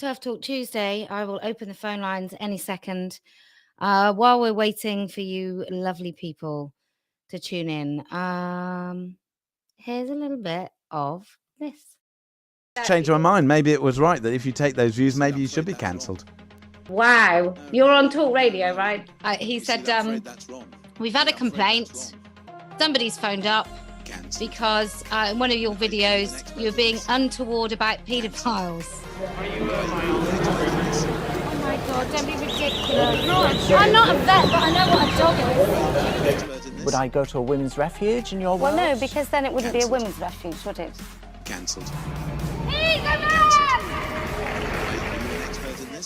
Turf Talk Tuesday. I will open the phone lines any second. While we're waiting for you lovely people to tune in, here's a little bit of this. Changed my mind. Maybe it was right that if you take those views, maybe you should be cancelled. Wow. You're on Talk Radio, right? He said, we've had a complaint. Somebody's phoned up because in one of your videos, you're being untoward about paedophiles. Oh my God, don't be ridiculous. I'm not a vet, but I know what a dog is. Would I go to a women's refuge in your world? Well, no, because then it wouldn't be a women's refuge, would it? Cancelled.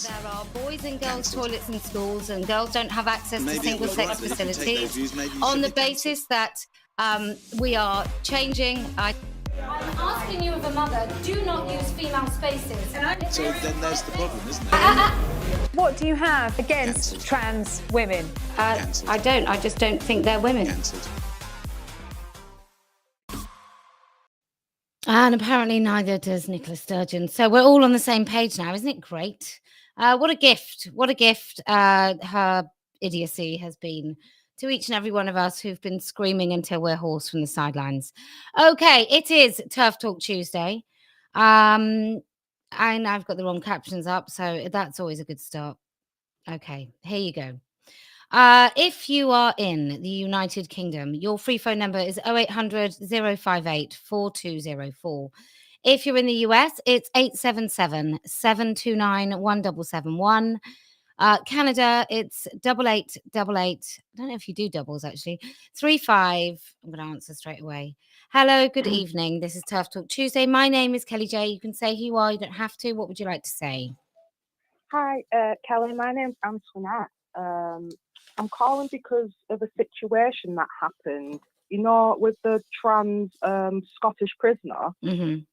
There are boys and girls toilets in schools, and girls don't have access to single-sex facilities on the basis that we are changing. I'm asking you, as a mother, do not use female spaces. So then there's the problem, isn't it? What do you have against trans women? I don't. I just don't think they're women. Cancelled. And apparently neither does Nicola Sturgeon. So we're all on the same page now. Isn't it great? What a gift. What a gift her idiocy has been to each and every one of us who've been screaming until we're hoarse from the sidelines. Okay, it is Turf Talk Tuesday. And I've got the wrong captions up, so that's always a good start. Okay, here you go. If you are in the United Kingdom, your free phone number is 0800 058 4204. If you're in the US, it's 877 729 1771. Canada, it's 8888. I don't know if you do doubles actually. 35. I'm going to answer straight away. Hello, good evening. This is Turf Talk Tuesday. My name is Kellie-Jay. You can say who you are. You don't have to. What would you like to say? Hi, Kelly. My name's Antoinette. I'm calling because of a situation that happened, you know, with the trans Scottish prisoner. Mm-hmm.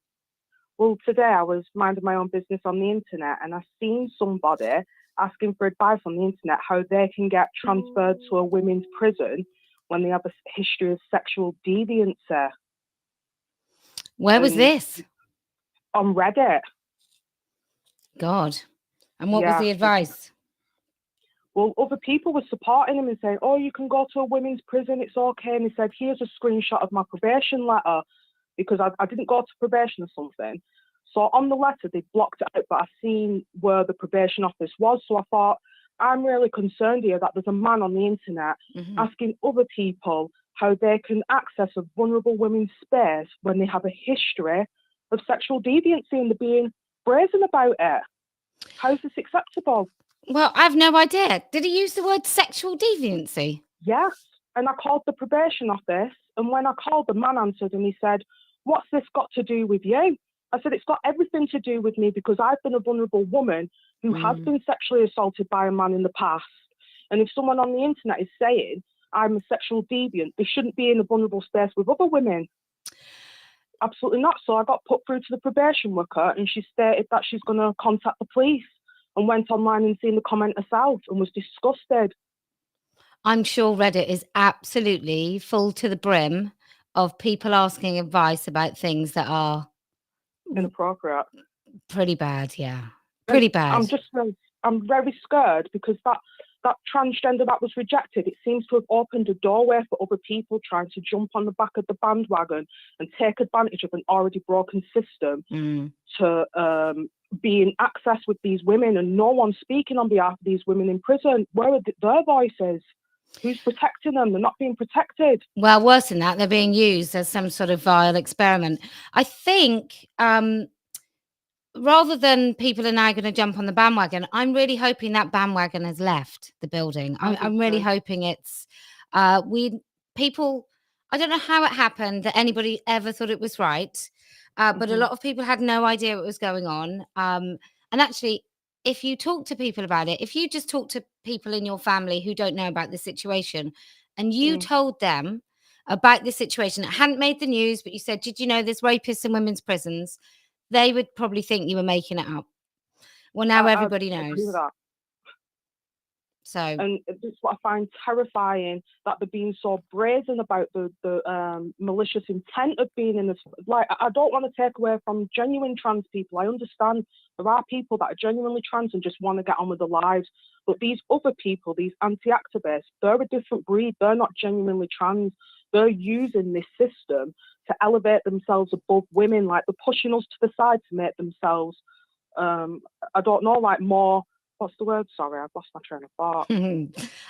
Well, today I was minding my own business on the internet and I seen somebody asking for advice on the internet how they can get transferred to a women's prison when they have a history of sexual deviancy. Where was this? On Reddit. God. And what was the advice? Well, other people were supporting him and saying, oh, you can go to a women's prison, it's okay. And he said, here's a screenshot of my probation letter, because I didn't go to probation or something. So on the letter, they blocked it out, but I seen where the probation office was. So I thought, I'm really concerned here that there's a man on the internet asking other people how they can access a vulnerable women's space when they have a history of sexual deviancy and they're being brazen about it. How's this acceptable? Well, I have no idea. Did he use the word sexual deviancy? Yes. And I called the probation office, and when I called, the man answered and he said, what's this got to do with you? I said, it's got everything to do with me because I've been a vulnerable woman who has been sexually assaulted by a man in the past. And if someone on the internet is saying I'm a sexual deviant, they shouldn't be in a vulnerable space with other women. Absolutely not. So I got put through to the probation worker and she stated that she's going to contact the police, and went online and seen the comment herself and was disgusted. I'm sure Reddit is absolutely full to the brim of people asking advice about things that are inappropriate. Pretty bad, yeah. Pretty bad. I'm very scared because that transgender that was rejected, it seems to have opened a doorway for other people trying to jump on the back of the bandwagon and take advantage of an already broken system to be in access with these women, and no one's speaking on behalf of these women in prison. Where are their voices? Who's protecting them? They're not being protected. Well, worse than that, they're being used as some sort of vile experiment. I think rather than people are now going to jump on the bandwagon, I'm really hoping that bandwagon has left the building. I'm really hoping it's people. I don't know how it happened that anybody ever thought it was right, but a lot of people had no idea what was going on. And actually, if you talk to people about it, if you just talk to people in your family who don't know about the situation, and you told them about this situation, it hadn't made the news, but you said, did you know there's rapists in women's prisons? They would probably think you were making it up. Well, now everybody knows. So, and it's what I find terrifying, that they're being so brazen about the malicious intent of being in this. Like, I don't want to take away from genuine trans people. I understand there are people that are genuinely trans and just want to get on with their lives. But these other people, these anti-activists, they're a different breed. They're not genuinely trans. They're using this system to elevate themselves above women. Like, they're pushing us to the side to make themselves, I don't know, like more. What's the word? Sorry, I've lost my train of thought.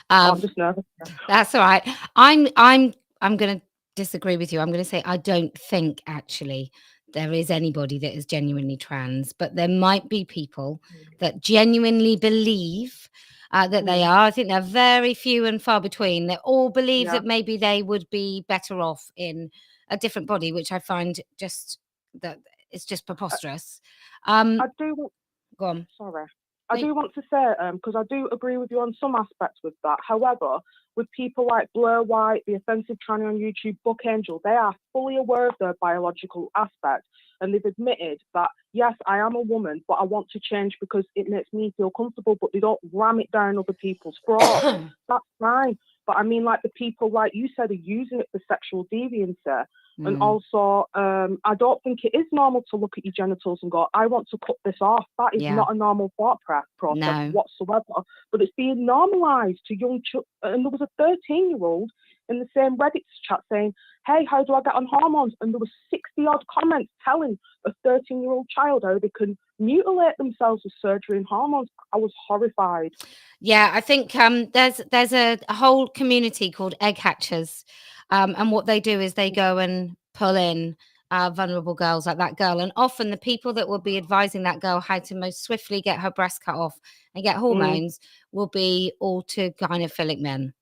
I'm just nervous. That's all right. I'm going to disagree with you. I'm going to say I don't think actually there is anybody that is genuinely trans, but there might be people that genuinely believe that they are. I think they're very few and far between. They all believe that maybe they would be better off in a different body, which I find just that it's just preposterous. I do. Go on. Sorry. I do want to say, because I do agree with you on some aspects with that. However, with people like Blur White, the offensive tranny on YouTube, Book Angel, they are fully aware of their biological aspect, and they've admitted that, yes, I am a woman, but I want to change because it makes me feel comfortable, but they don't ram it down other people's throats. That's fine. But I mean, like, the people, like you said, are using it for sexual deviancy. And also, I don't think it is normal to look at your genitals and go, I want to cut this off. That is not a normal thought process whatsoever. But it's being normalised to young children. And there was a 13-year-old in the same Reddit chat saying, hey, how do I get on hormones? And there were 60-odd comments telling a 13-year-old child how they can mutilate themselves with surgery and hormones. I was horrified. Yeah, I think there's a whole community called egg hatchers. And what they do is they go and pull in vulnerable girls like that girl. And often the people that will be advising that girl how to most swiftly get her breast cut off and get hormones will be all too gynophilic men.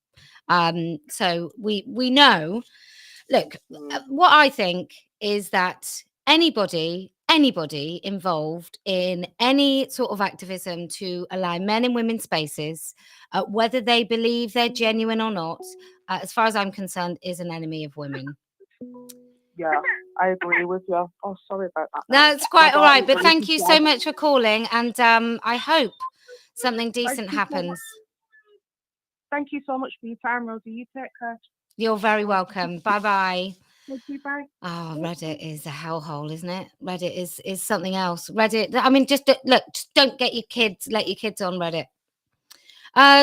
So we know, look, what I think is that anybody involved in any sort of activism to allow men and women's spaces, whether they believe they're genuine or not, as far as I'm concerned, is an enemy of women. Yeah, I agree with you. Oh, sorry about that. No, it's quite all right. But thank you so much for calling. And I hope something decent happens. Thank you so much for your time, Rosie. You take care. You're very welcome. Bye-bye. Thank you, bye. Oh, Reddit is a hellhole, isn't it? Reddit is something else. Reddit, I mean, just look, just don't let your kids on Reddit.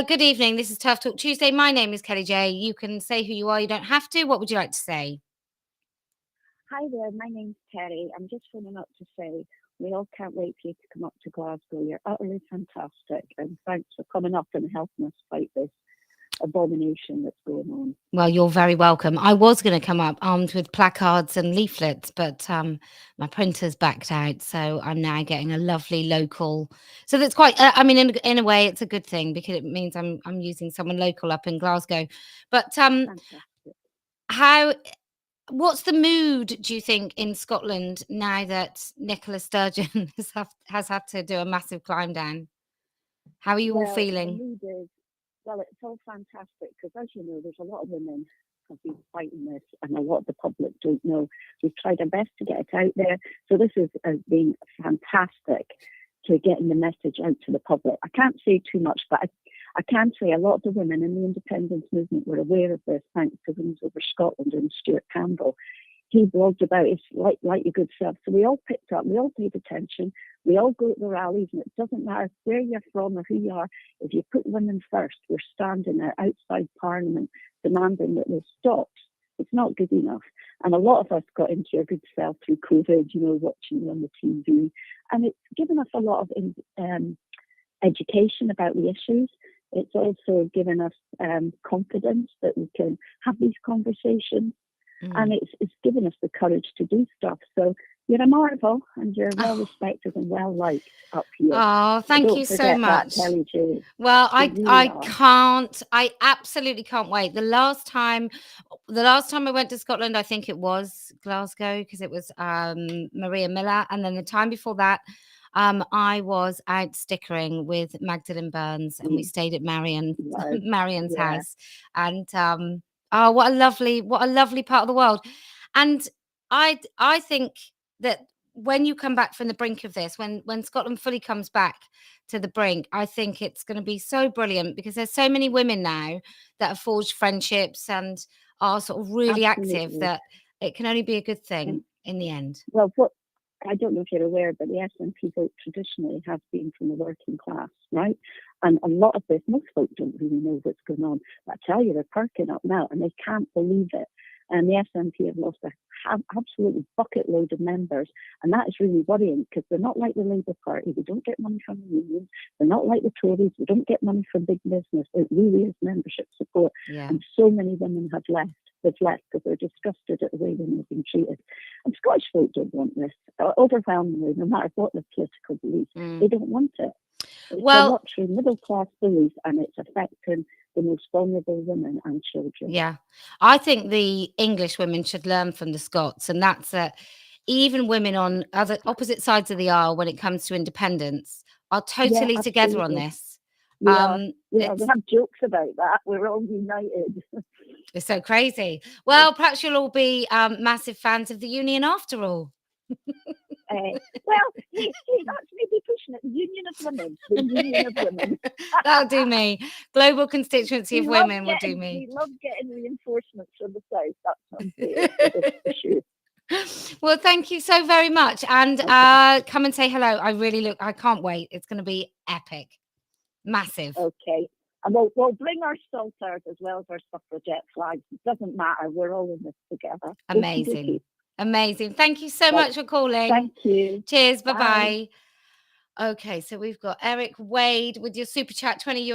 Good evening. This is TERF Talk Tuesday. My name is Kellie-Jay. You can say who you are. You don't have to. What would you like to say? Hi there. My name's Terry. I'm just phoning up to say we all can't wait for you to come up to Glasgow. You're utterly fantastic. And thanks for coming up and helping us fight this abomination that's going on. Well, you're very welcome. I was going to come up armed with placards and leaflets, but my printer's backed out, so I'm now getting a lovely local. So that's quite. I mean, in a way, it's a good thing because it means I'm using someone local up in Glasgow. But what's the mood, do you think, in Scotland now that Nicola Sturgeon has had to do a massive climb down? How are you all feeling? The mood is, well, it's all fantastic because, as you know, there's a lot of women have been fighting this, and a lot of the public don't know. We've tried our best to get it out there, so this has been fantastic to getting the message out to the public. I can't say too much, but I can say a lot of the women in the independence movement were aware of this, thanks to Women's Over Scotland and Stuart Campbell. He blogged about it like your good self. So we all picked up, we all paid attention, we all go to the rallies, and it doesn't matter where you're from or who you are. If you put women first, we're standing there outside Parliament demanding that this stops. It's not good enough. And a lot of us got into your good self through COVID, watching you on the TV. And it's given us a lot of education about the issues. It's also given us confidence that we can have these conversations. And it's given us the courage to do stuff. So you're a marvel, and you're well respected and well liked up here. Oh, thank you so much. Kellie-Jay. Well, I absolutely can't wait. The last time I went to Scotland, I think it was Glasgow because it was Maria Miller, and then the time before that, I was out stickering with Magdalene Burns, and we stayed at Marion's house, and oh, what a lovely part of the world. And I think that when you come back from the brink of this, when Scotland fully comes back to the brink, I think it's going to be so brilliant because there's so many women now that have forged friendships and are sort of really active Absolutely. that it can only be a good thing in the end. Well, what I don't know if you're aware, but the SNP vote traditionally has been from the working class, right? And a lot of this, most folk don't really know what's going on. But I tell you, they're perking up now, and they can't believe it. And the SNP have lost a absolutely bucket load of members, and that is really worrying because they're not like the Labour Party. They don't get money from the unions. They're not like the Tories. They don't get money from big business. It really is membership support. Yeah. And so many women have left. They've left because they're disgusted at the way women have been treated. And Scottish folk don't want this. Overwhelmingly, no matter what their political beliefs, they don't want it. It's a luxury middle class belief, and it's affecting the most vulnerable women and children. Yeah, I think the English women should learn from the Scots, and that's even women on opposite sides of the aisle when it comes to independence are totally together on this. We have jokes about that. We're all united. It's so crazy. Well, perhaps you'll all be massive fans of the union after all. Well, that's maybe pushing it. The Union of Women. The Union of Women. That'll do me. Global constituency of women will do me. We love getting reinforcements from the south. That's for sure. Well, thank you so very much. And come and say hello. I can't wait. It's going to be epic. Massive. Okay. And we'll bring our salters as well as our suffragette flags. It doesn't matter. We're all in this together. Amazing. Amazing. Thank you so much for calling. Thank you. Cheers. Bye-bye. Okay, so we've got Eric Wade with your super chat, $20.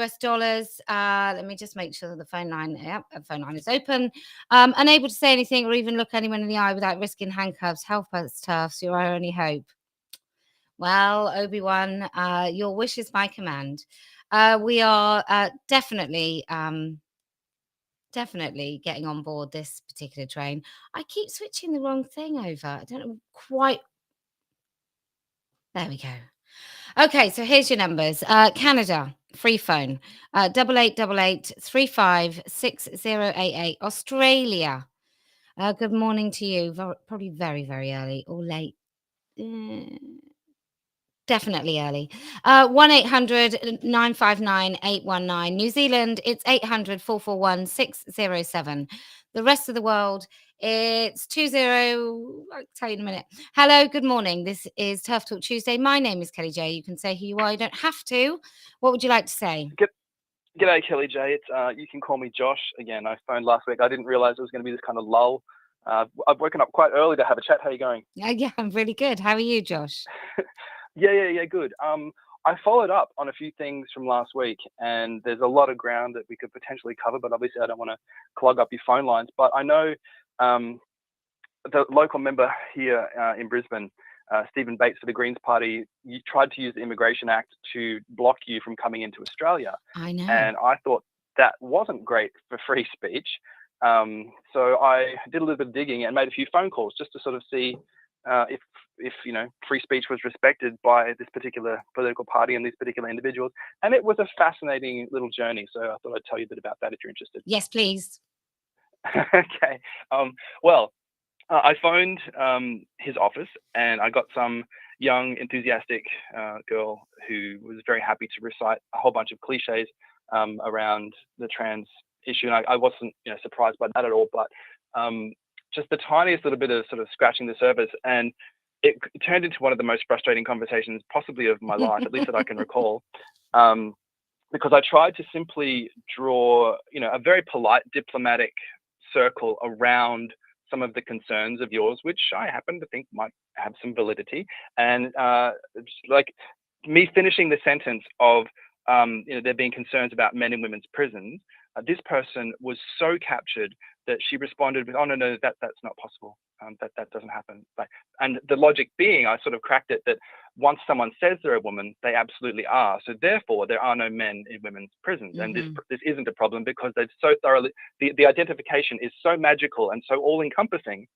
Let me just make sure that the phone line is open. Unable to say anything or even look anyone in the eye without risking handcuffs. Help us, TERFs. You're our only hope. Well, Obi-Wan, your wish is my command. We are definitely getting on board this particular train. I keep switching the wrong thing over. I don't know quite. There we go. Okay, so here's your numbers. Canada, Freephone, 8888 35 6088. Australia, good morning to you. Probably very, very early or late. Definitely early. 1-800-959-819. New Zealand, it's 800-441-607. The rest of the world, it's 20. I'll tell you in a minute. Hello, good morning. This is TERF Talk Tuesday. My name is Kellie-Jay. You can say who you are. You don't have to. What would you like to say? G'day, Kellie-Jay. It's you can call me Josh. Again, I phoned last week. I didn't realize it was going to be this kind of lull. I've woken up quite early to have a chat. How are you going? Yeah, I'm really good. How are you, Josh? Yeah, good. I followed up on a few things from last week, and there's a lot of ground that we could potentially cover, but obviously I don't want to clog up your phone lines. But I know the local member here in Brisbane, Stephen Bates for the Greens Party, you tried to use the Immigration Act to block you from coming into Australia. I know. And I thought that wasn't great for free speech. So I did a little bit of digging and made a few phone calls just to sort of see if free speech was respected by this particular political party and these particular individuals. And it was a fascinating little journey. So I thought I'd tell you a bit about that if you're interested. Yes, please. Okay. I phoned his office and I got some young, enthusiastic girl who was very happy to recite a whole bunch of cliches around the trans issue. And I wasn't surprised by that at all, but just the tiniest little bit of sort of scratching the surface, and it turned into one of the most frustrating conversations possibly of my life, at least that I can recall, because I tried to simply draw, a very polite, diplomatic circle around some of the concerns of yours, which I happen to think might have some validity. And like me finishing the sentence of, there being concerns about men in women's prisons, this person was so captured that she responded with, "Oh no, that's not possible. That doesn't happen." And the logic being, I sort of cracked it that once someone says they're a woman, they absolutely are. So therefore, there are no men in women's prisons, and this isn't a problem because they've so thoroughly the identification is so magical and so all-encompassing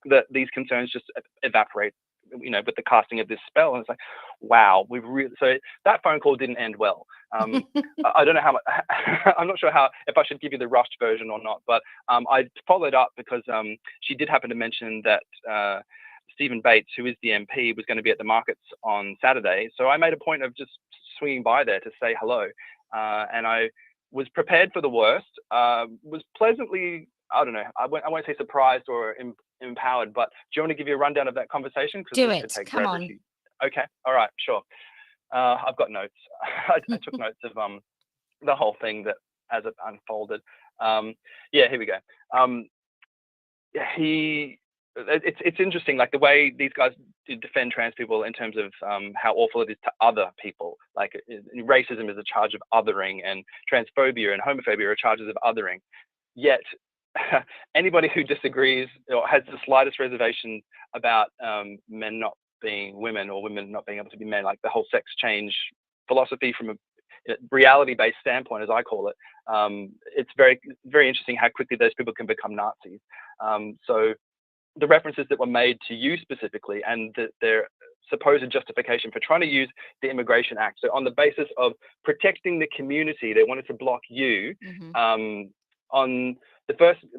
that these concerns just evaporate, with the casting of this spell. And it's like, wow, so that phone call didn't end well. I don't know how much, I'm not sure if I should give you the rushed version or not, but I followed up because she did happen to mention that Stephen Bates, who is the MP, was going to be at the markets on Saturday. So I made a point of just swinging by there to say hello. And I was prepared for the worst, was pleasantly, I don't know, I won't say surprised or empowered, but do you want to give you a rundown of that conversation? Do it, come on. Okay, all right, sure. I've got notes. I took notes of the whole thing that as it unfolded. Yeah, here we go. It's interesting, like the way these guys defend trans people in terms of how awful it is to other people. Like racism is a charge of othering, and transphobia and homophobia are charges of othering. Yet anybody who disagrees or has the slightest reservation about men not being women or women not being able to be men, like the whole sex change philosophy from a reality-based standpoint, as I call it, it's very, very interesting how quickly those people can become Nazis. So the references that were made to you specifically and their supposed justification for trying to use the Immigration Act. So on the basis of protecting the community, they wanted to block you. On the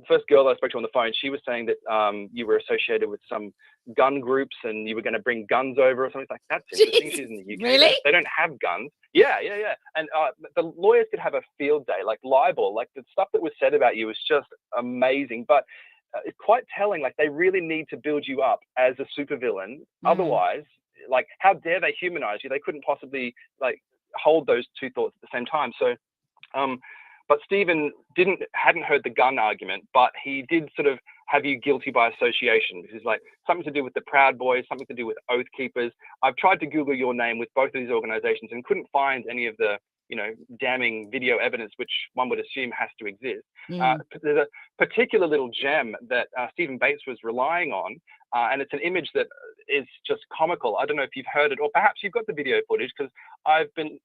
first girl I spoke to on the phone, she was saying that you were associated with some gun groups and you were going to bring guns over or something. Like, that's interesting. She's in the UK. Really? They don't have guns. Yeah. And the lawyers could have a field day, like libel, like the stuff that was said about you was just amazing. But it's quite telling. Like, they really need to build you up as a supervillain. Otherwise, like, how dare they humanize you? They couldn't possibly like hold those two thoughts at the same time. So, but Stephen hadn't heard the gun argument, but he did sort of have you guilty by association. This is like something to do with the Proud Boys, something to do with Oath Keepers. I've tried to Google your name with both of these organizations and couldn't find any of the, damning video evidence, which one would assume has to exist. There's a particular little gem that Stephen Bates was relying on, and it's an image that is just comical. I don't know if you've heard it, or perhaps you've got the video footage, because I've been,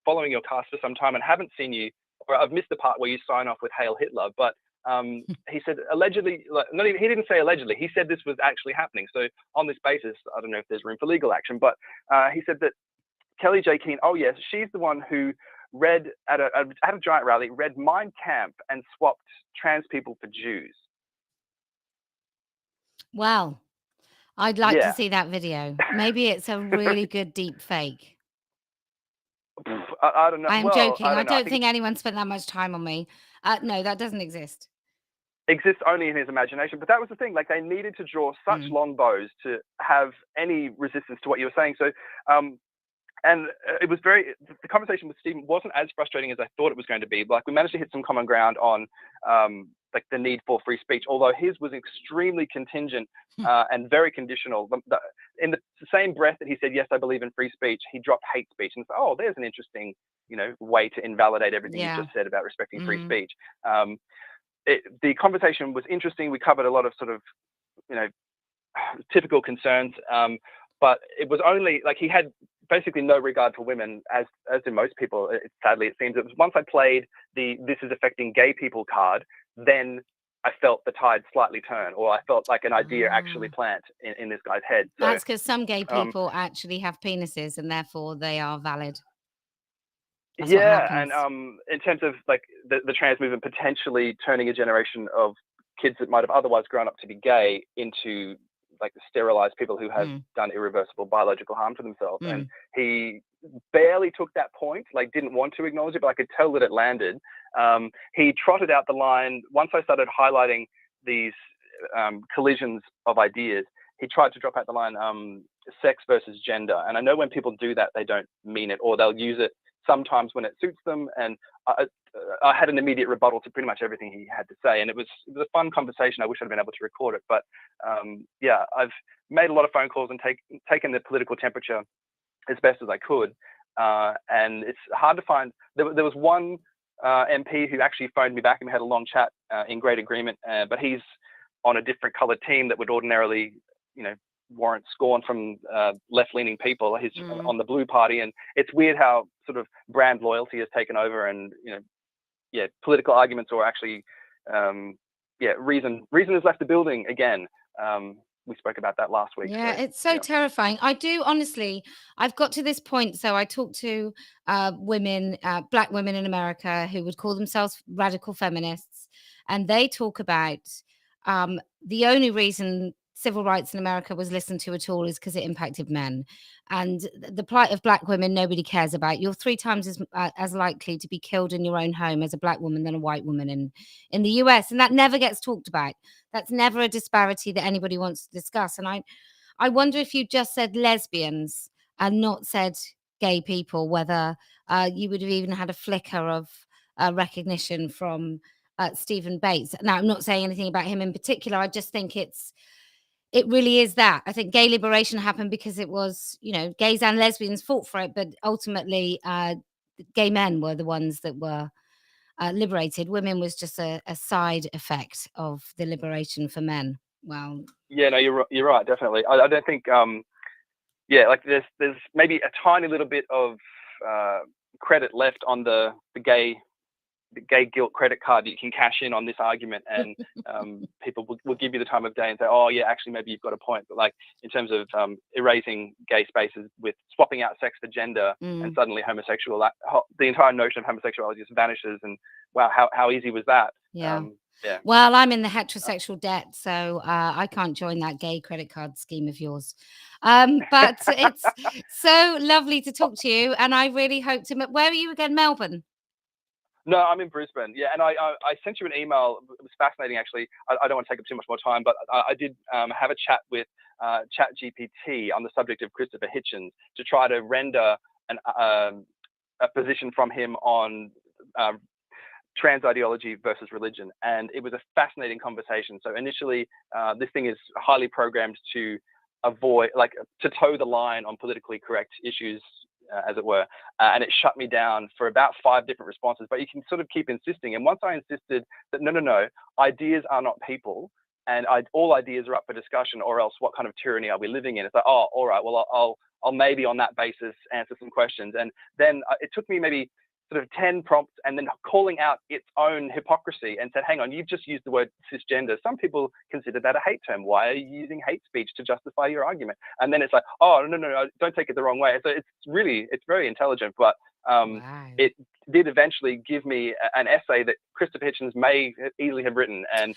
following your cast for some time and haven't seen you, or I've missed the part where you sign off with Hail Hitler, but he said allegedly, he didn't say allegedly, he said this was actually happening. So on this basis, I don't know if there's room for legal action, but he said that Kellie-Jay Keen, oh yes, she's the one who read at a giant rally, read Mein Kampf and swapped trans people for Jews. Well, I'd like to see that video. Maybe it's a really good deep fake. I don't know. I'm joking. I don't think anyone spent that much time on me. No, that doesn't exist. Exists only in his imagination. But that was the thing. Like, they needed to draw such long bows to have any resistance to what you were saying. So, and it was the conversation with Stephen wasn't as frustrating as I thought it was going to be. Like, we managed to hit some common ground on like the need for free speech, although his was extremely contingent and very conditional. In the same breath that he said, yes, I believe in free speech, he dropped hate speech and said, oh, there's an interesting, way to invalidate everything you just said about respecting free speech. The conversation was interesting. We covered a lot of sort of, typical concerns, but it was only like he had basically no regard for women, as do most people. Sadly, it seems. It was once I played the "this is affecting gay people" card, then I felt the tide slightly turn, or I felt like an idea actually plant in this guy's head. So, that's because some gay people actually have penises, and therefore they are valid. That's and in terms of like the trans movement potentially turning a generation of kids that might have otherwise grown up to be gay into like the sterilized people who have done irreversible biological harm to themselves. And he barely took that point, like didn't want to acknowledge it, but I could tell that it landed. He trotted out the line, once I started highlighting these collisions of ideas, he tried to drop out the line, sex versus gender. And I know when people do that, they don't mean it, or they'll use it sometimes when it suits them. And I had an immediate rebuttal to pretty much everything he had to say, and it was a fun conversation. I wish I'd been able to record it, but I've made a lot of phone calls and taken the political temperature as best as I could, and it's hard to find. There was one MP who actually phoned me back and we had a long chat in great agreement, but he's on a different coloured team that would ordinarily, warrant scorn from left-leaning people. He's on the blue party, and it's weird how sort of brand loyalty has taken over, and political arguments, or actually reason has left the building again. We spoke about that last week. Yeah, so, it's so terrifying. I do honestly, I've got to this point. So I talk to women, Black women in America who would call themselves radical feminists, and they talk about the only reason civil rights in America was listened to at all is because it impacted men. And the plight of black women, nobody cares about. You're 3 times as likely to be killed in your own home as a black woman than a white woman in the US. And that never gets talked about. That's never a disparity that anybody wants to discuss. And I wonder if you just said lesbians and not said gay people, whether you would have even had a flicker of recognition from Stephen Bates. Now, I'm not saying anything about him in particular. I just think it really is that. I think gay liberation happened because it was, gays and lesbians fought for it, but ultimately gay men were the ones that were liberated. Women was just a side effect of the liberation for men. Well, yeah, no, you're right, definitely. I don't think, like there's maybe a tiny little bit of credit left on the gay guilt credit card that you can cash in on this argument, and people will give you the time of day and say, oh yeah, actually maybe you've got a point. But like in terms of erasing gay spaces with swapping out sex for gender, and suddenly the entire notion of homosexuality just vanishes. And wow, how easy was that? Yeah. Yeah. Well, I'm in the heterosexual debt, so I can't join that gay credit card scheme of yours. But it's so lovely to talk to you, and I really hope to. Where are you again? Melbourne? No, I'm in Brisbane. Yeah, and I sent you an email. It was fascinating, actually. I don't want to take up too much more time, but I did have a chat with ChatGPT on the subject of Christopher Hitchens to try to render a position from him on trans ideology versus religion, and it was a fascinating conversation. So initially, this thing is highly programmed to avoid, to toe the line on politically correct issues, as it were, and it shut me down for about 5 different responses. But you can sort of keep insisting, and once I insisted that no, ideas are not people, and all ideas are up for discussion, or else what kind of tyranny are we living in? It's like, oh, all right, well, I'll maybe on that basis answer some questions. And then it took me maybe sort of 10 prompts, and then calling out its own hypocrisy and said, hang on, you've just used the word cisgender. Some people consider that a hate term. Why are you using hate speech to justify your argument? And then it's like, oh, no, don't take it the wrong way. So it's very intelligent, but Wow. It did eventually give me an essay that Christopher Hitchens may easily have written, and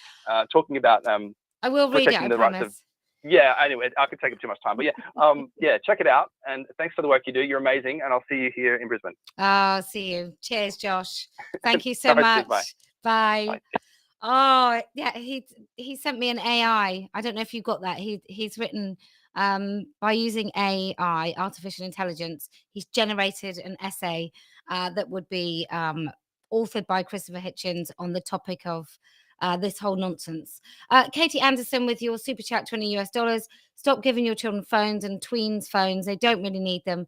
talking about I will read it, I promise. Yeah, anyway, I could take up too much time, but yeah, check it out. And thanks for the work you do. You're amazing. And I'll see you here in Brisbane. Oh, see you. Cheers, Josh. Thank you so All right, much. bye. Bye. Oh, yeah, he sent me an AI. I don't know if you got that. He's written by using AI, artificial intelligence, he's generated an essay that would be authored by Christopher Hitchens on the topic of this whole nonsense. Katie Anderson with your super chat, $20. Stop giving your children phones and tweens phones. They don't really need them.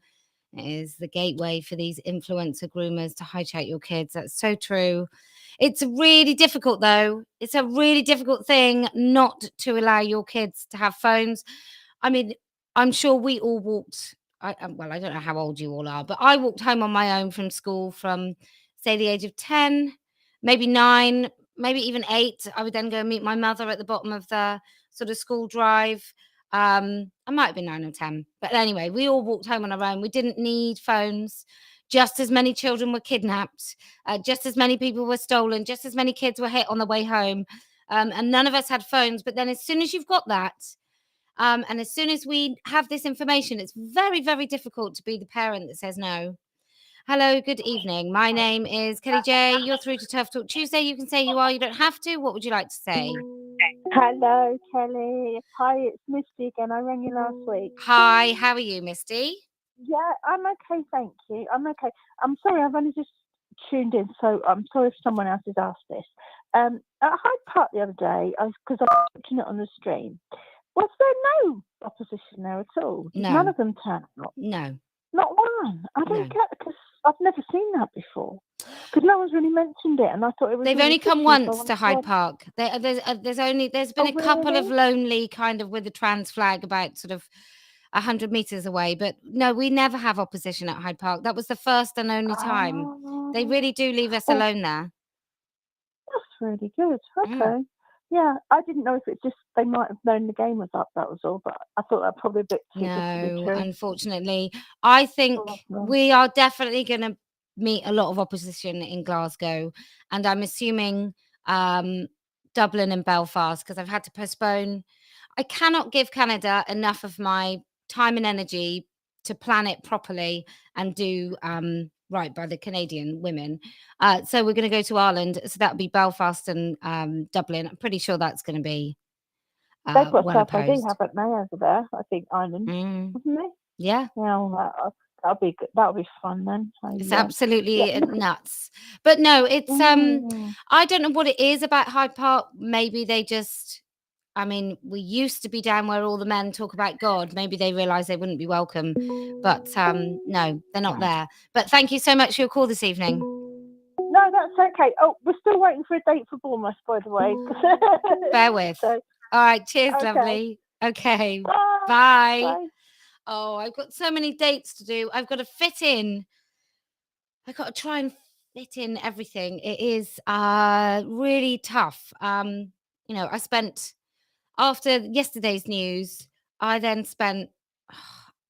It is the gateway for these influencer groomers to hijack your kids. That's so true. It's really difficult, though. It's a really difficult thing not to allow your kids to have phones. I mean, I'm sure we all walked. Well, I don't know how old you all are, but I walked home on my own from school from, say, the age of 10, maybe 9, maybe even 8. I would then go meet my mother at the bottom of the sort of school drive. I might have been 9 or 10, but anyway, we all walked home on our own. We didn't need phones. Just as many children were kidnapped, just as many people were stolen, just as many kids were hit on the way home, and none of us had phones. But then as soon as you've got that, and as soon as we have this information, it's very, very difficult to be the parent that says no. Hello, good evening. My name is Kellie-Jay. You're through to TERF Talk Tuesday. You can say you are, you don't have to. What would you like to say? Hello, Kelly. Hi, it's Misty again. I rang you last week. Hi, how are you, Misty? Yeah, I'm okay, thank you. I'm okay. I'm sorry, I've only just tuned in, so I'm sorry if someone else has asked this. At Hyde Park the other day, because I was watching it on the stream, was there no opposition there at all? Did No. None of them turned up? No. Not one. I don't No. get it, because I've never seen that before. Because no one's really mentioned it, and I thought it was. They've really only come tricky, so I once wanted to Hyde Park. There's been a couple of really? lonely kind of with a trans flag about sort of 100 meters away, but no, we never have opposition at Hyde Park. That was the first and only time. They really do leave us alone there. That's really good. Mm. Okay. Yeah, I didn't know if it's just they might have known the game was up, that was all, but I thought that probably a bit too good to be No, true. unfortunately. I think no. we are definitely going to meet a lot of opposition in Glasgow, and I'm assuming Dublin and Belfast, because I've had to postpone. I cannot give Canada enough of my time and energy to plan it properly and do right by the Canadian women. So we're going to go to Ireland. So that'll be Belfast and Dublin. I'm pretty sure that's going to be They've got well South ID, opposed. haven't they, over there? I think Ireland, haven't they? Yeah. Well, that'll be good. That'll be fun then. It's absolutely nuts. But no, it's I don't know what it is about Hyde Park. Maybe they just, I mean, we used to be down where all the men talk about God. Maybe they realize they wouldn't be welcome. But no, they're not there. But thank you so much for your call this evening. No, that's okay. Oh, we're still waiting for a date for Bournemouth, by the way. Bear with. So, all right. Cheers, okay. lovely. Okay. Bye. Bye. Oh, I've got so many dates to do. I've got to fit in. I've got to try and fit in everything. It is really tough. You know, I spent, after yesterday's news, I then spent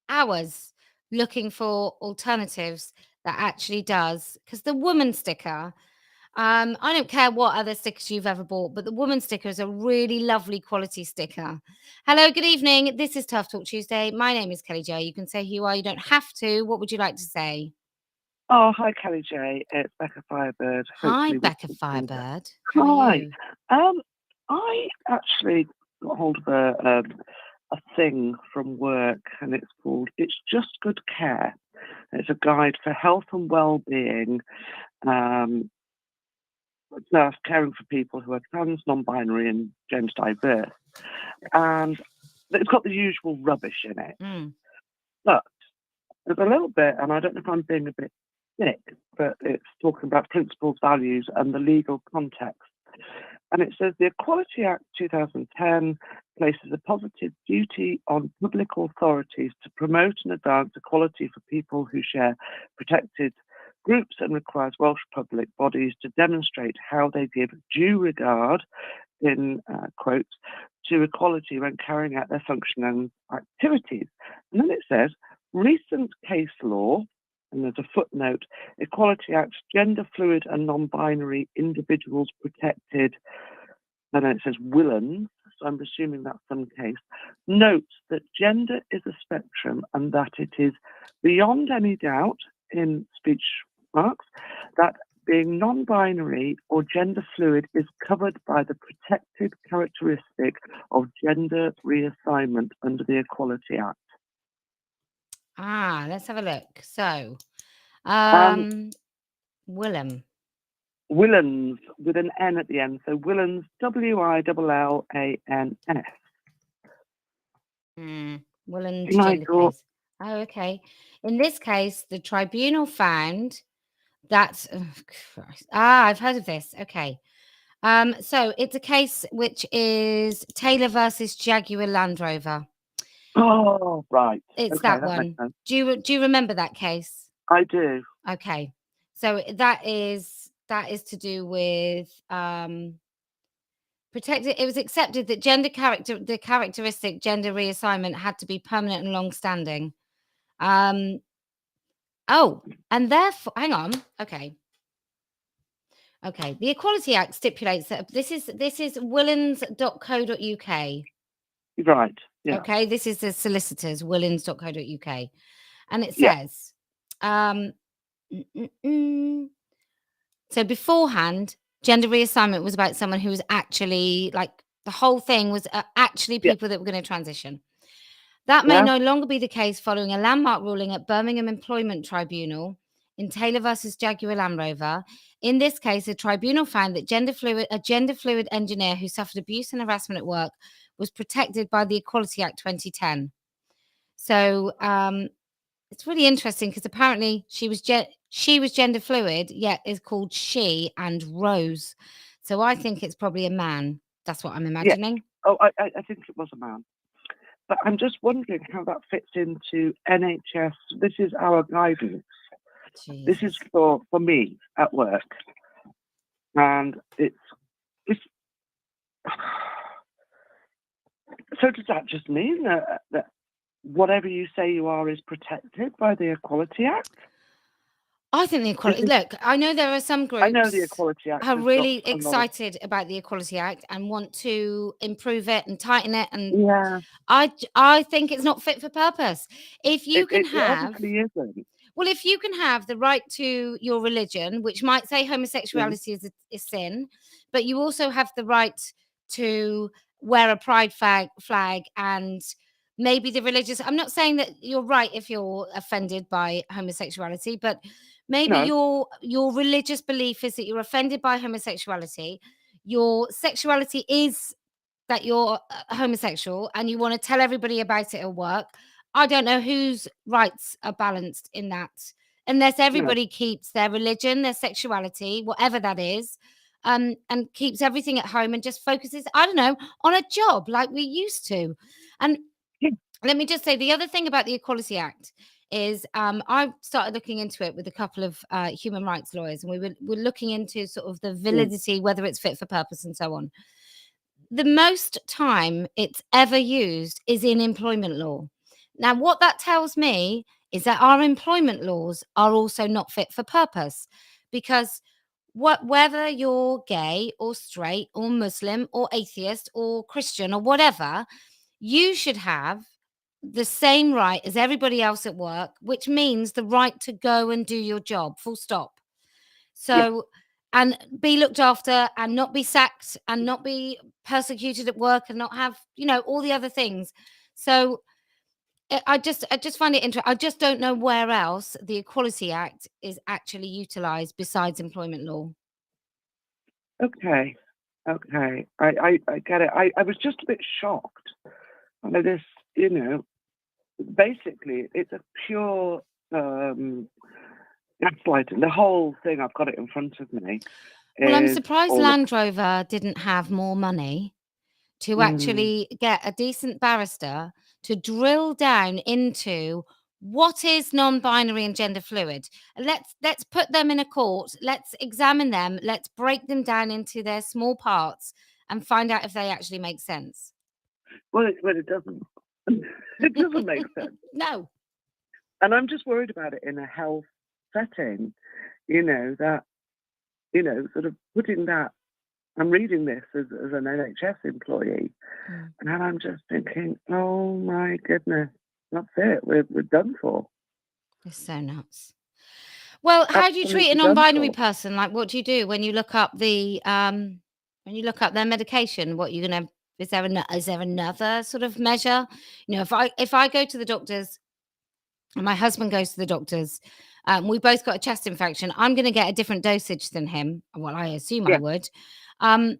hours looking for alternatives that actually does, because the woman sticker, I don't care what other stickers you've ever bought, but the woman sticker is a really lovely quality sticker. Hello, good evening. This is Tough Talk Tuesday. My name is Kellie-Jay. You can say who you are. You don't have to. What would you like to say? Oh, hi, Kellie-Jay. It's Becca Firebird. Hi, Becca Firebird. Hi. I actually got hold of a thing from work, and it's called "It's Just Good Care." It's a guide for health and well-being. Caring for people who are trans, non-binary, and gender diverse, and it's got the usual rubbish in it. But there's a little bit, and I don't know if I'm being a bit thick, but it's talking about principles, values, and the legal context. And it says the Equality Act 2010 places a positive duty on public authorities to promote and advance equality for people who share protected groups, and requires Welsh public bodies to demonstrate how they give due regard, in quotes, to equality when carrying out their function and activities. And then it says, recent case law, and there's a footnote, Equality Act, gender fluid and non-binary individuals protected, and then it says Willans, so I'm assuming that's some case, notes that gender is a spectrum and that it is beyond any doubt, in speech marks, that being non-binary or gender fluid is covered by the protected characteristic of gender reassignment under the Equality Act. Let's have a look. So, Willans with an N at the end. So Willans, Willans. Willans gender case. Oh, okay. In this case, the tribunal found that I've heard of this. Okay. So it's a case which is Taylor versus Jaguar Land Rover. Oh, right. It's that one. Do you remember that case? I do. Okay. So that is to do with protected. It was accepted that the characteristic gender reassignment had to be permanent and long-standing. Oh, and therefore, hang on. Okay. The Equality Act stipulates that this is willans.co.uk. Right. Yeah. Okay, this is the solicitors, willans.co.uk. And it says, so beforehand, gender reassignment was about someone who was actually, like, the whole thing was actually people that were going to transition. That may no longer be the case following a landmark ruling at Birmingham Employment Tribunal in Taylor versus Jaguar Land Rover. In this case, the tribunal found that a gender fluid engineer who suffered abuse and harassment at work was protected by the Equality Act 2010. So it's really interesting because apparently she was gender fluid, yet is called she and Rose. So I think it's probably a man. That's what I'm imagining. Yeah. Oh, I think it was a man. But I'm just wondering how that fits into NHS. This is our guidance. Jesus. This is for me at work. And it's so does that just mean that whatever you say you are is protected by the Equality Act? I think the equality. Look, I know there are some groups. I know the Equality Act are has really got a lot of- excited about the Equality Act and want to improve it and tighten it. And Yeah, I think it's not fit for purpose. If you can it have, obviously isn't. well, if you can have the right to your religion, which might say homosexuality is a sin, but you also have the right to wear a pride flag and maybe the religious. I'm not saying that you're right if you're offended by homosexuality, but maybe No. your religious belief is that you're offended by homosexuality. Your sexuality is that you're homosexual and you want to tell everybody about it at work. I don't know whose rights are balanced in that, unless everybody keeps their religion, their sexuality, whatever that is, and keeps everything at home and just focuses, I don't know, on a job like we used to. And let me just say the other thing about the Equality Act is I started looking into it with a couple of human rights lawyers, and we're looking into sort of the validity, whether it's fit for purpose and so on. The most time it's ever used is in employment law. Now, what that tells me is that our employment laws are also not fit for purpose, because whether you're gay or straight or Muslim or atheist or Christian or whatever, you should have the same right as everybody else at work, which means the right to go and do your job, full stop. So, and be looked after and not be sacked and not be persecuted at work and not have, all the other things. So I just find it interesting. I just don't know where else the Equality Act is actually utilized besides employment law. Okay. I get it. I was just a bit shocked. I know this, basically it's a pure gaslighting. The whole thing, I've got it in front of me. Well, I'm surprised Land Rover didn't have more money to actually get a decent barrister to drill down into what is non-binary and gender fluid. Let's put them in a court. Let's examine them. Let's break them down into their small parts and find out if they actually make sense. Well, it doesn't. It doesn't make sense. No. And I'm just worried about it in a health setting, that, sort of putting that. I'm reading this as an NHS employee, and I'm just thinking, oh my goodness, that's it. We're done for. It's so nuts. Well, how do you treat a non-binary person? Like, what do you do when you look up their medication? What you're gonna? Is there another sort of measure? If I go to the doctors, and my husband goes to the doctors, we both got a chest infection, I'm going to get a different dosage than him. Well, I assume I would. But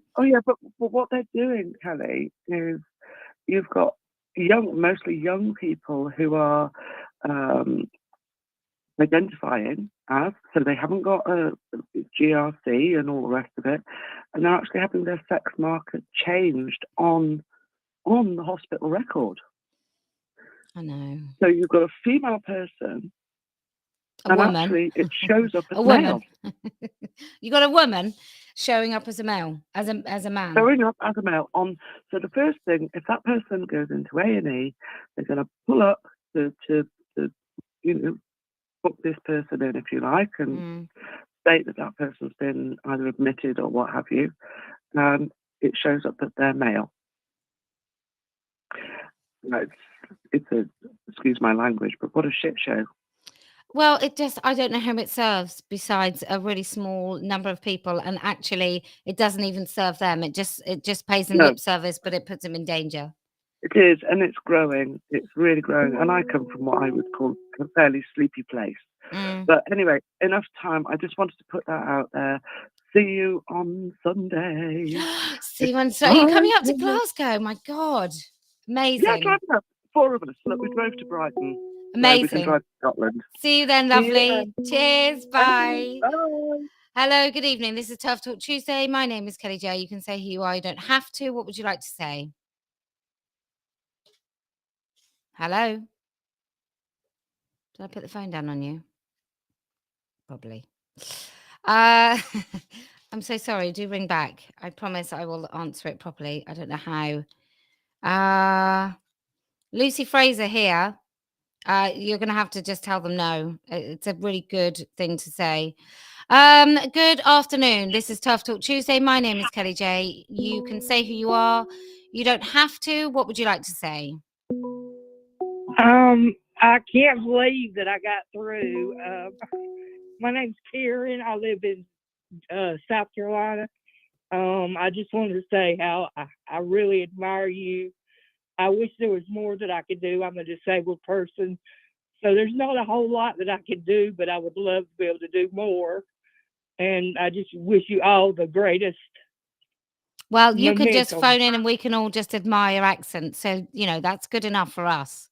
what they're doing, Kelly, is you've got mostly young people who are identifying as, so they haven't got a GRC and all the rest of it, and they're actually having their sex marker changed on the hospital record. I know. So you've got a female person, a woman. Actually it shows up as a male. You got a woman showing up as a male, as a man. Showing up as a male on. So the first thing, if that person goes into A&E, they're going to pull up to book this person in, if you like, and state that person's been either admitted or what have you, and it shows up that they're male. It's a, excuse my language, but what a shit show. Well, I don't know whom it serves besides a really small number of people, and actually it doesn't even serve them. It just pays them lip service, but it puts them in danger. It is, and it's growing. It's really growing. And I come from what I would call a fairly sleepy place. But anyway, enough time. I just wanted to put that out there. See you on Sunday. See you on Sunday. You're coming up to Glasgow. My God. Amazing. Yeah, driving up. 4 of us. Look, we drove to Brighton. Amazing. So we can drive to Scotland. See you then, lovely. Cheers. Bye. Bye. Hello, good evening. This is TERF Talk Tuesday. My name is Kellie-Jay. You can say who you are. You don't have to. What would you like to say? Hello? Did I put the phone down on you? Probably. I'm so sorry. Do ring back. I promise I will answer it properly. I don't know how. Lucy Fraser here. You're going to have to just tell them no. It's a really good thing to say. Good afternoon. This is Tough Talk Tuesday. My name is Kellie-Jay. You can say who you are. You don't have to. What would you like to say? I can't believe that I got through. My name's Karen. I live in South Carolina. I just wanted to say how I really admire you. I wish there was more that I could do. I'm a disabled person, so there's not a whole lot that I could do, but I would love to be able to do more. And I just wish you all the greatest. Well, you can just phone in and we can all just admire your accent. So, that's good enough for us.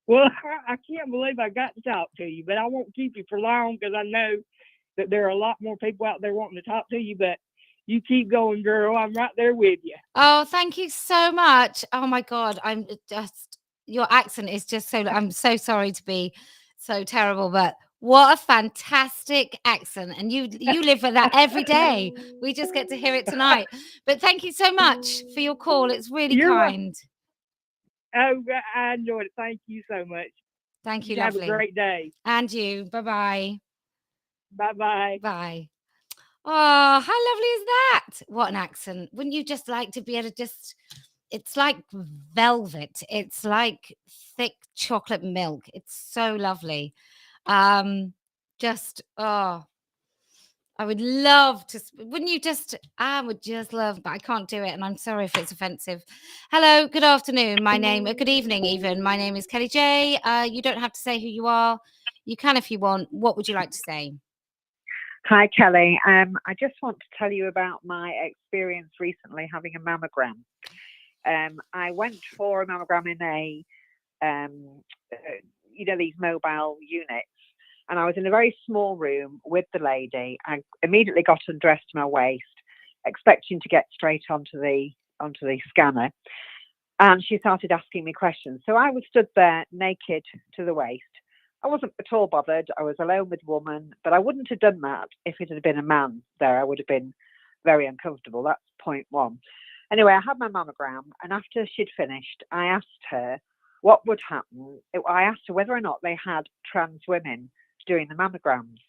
Well, I can't believe I got to talk to you, but I won't keep you for long because I know that there are a lot more people out there wanting to talk to you, but you keep going, girl. I'm right there with you. Oh, thank you so much. Oh my God. Your accent is just I'm so sorry to be so terrible, but what a fantastic accent. And you live with that every day. We just get to hear it tonight. But thank you so much for your call. It's really kind. Oh, I enjoyed it. Thank you so much. Thank you, Have lovely. a great day. And you. Bye-bye. Bye-bye. Bye. Oh, how lovely is that? What an accent. Wouldn't you just like to be able to it's like velvet. It's like thick chocolate milk. It's so lovely. I would love to. Wouldn't you I would just love, but I can't do it. And I'm sorry if it's offensive. Hello, good afternoon. Good evening even. My name is Kellie-Jay. You don't have to say who you are. You can if you want. What would you like to say? Hi, Kelly. I just want to tell you about my experience recently having a mammogram. I went for a mammogram in these mobile units, and I was in a very small room with the lady. I immediately got undressed to my waist, expecting to get straight onto the scanner, and she started asking me questions. So I was stood there naked to the waist. I wasn't at all bothered. I was alone with a woman, but I wouldn't have done that if it had been a man there. I would have been very uncomfortable. That's point one. Anyway, I had my mammogram, and after she'd finished, I asked her what would happen. I asked her whether or not they had trans women doing the mammograms,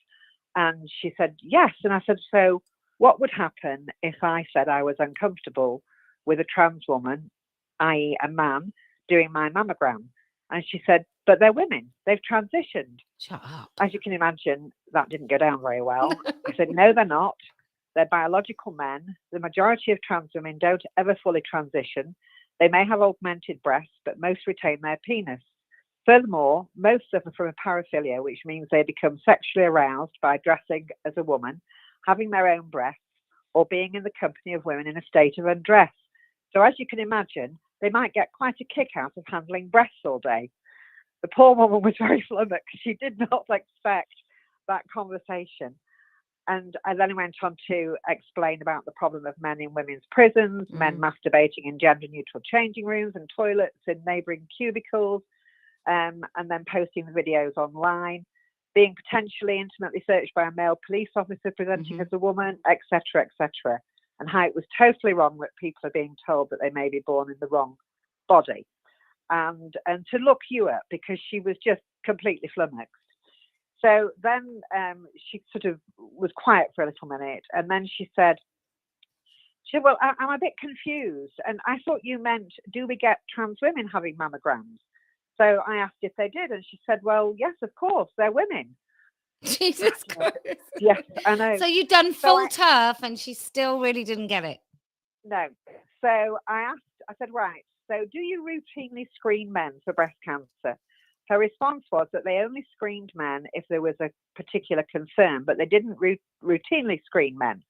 and she said yes. And I said, so what would happen if I said I was uncomfortable with a trans woman, i.e. a man, doing my mammogram? And she said, but they're women. They've transitioned. Shut up. As you can imagine, that didn't go down very well. I said, no, they're not. They're biological men. The majority of trans women don't ever fully transition. They may have augmented breasts, but most retain their penis. Furthermore, most suffer from a paraphilia, which means they become sexually aroused by dressing as a woman, having their own breasts, or being in the company of women in a state of undress. So as you can imagine, they might get quite a kick out of handling breasts all day. The poor woman was very flummoxed. She did not expect that conversation. And I then went on to explain about the problem of men in women's prisons, men masturbating in gender-neutral changing rooms and toilets in neighbouring cubicles, and then posting the videos online, being potentially intimately searched by a male police officer presenting as a woman, etc., etc., and how it was totally wrong that people are being told that they may be born in the wrong body. And to look you up, because she was just completely flummoxed. So then she sort of was quiet for a little minute, and then she said, well, I'm a bit confused, and I thought you meant, do we get trans women having mammograms? So I asked if they did, and she said, well, yes, of course, they're women. Jesus Christ. Yes, I know. So you'd done full TERF, and she still really didn't get it. No. So I said, right, so do you routinely screen men for breast cancer? Her response was that they only screened men if there was a particular concern, but they didn't routinely screen men.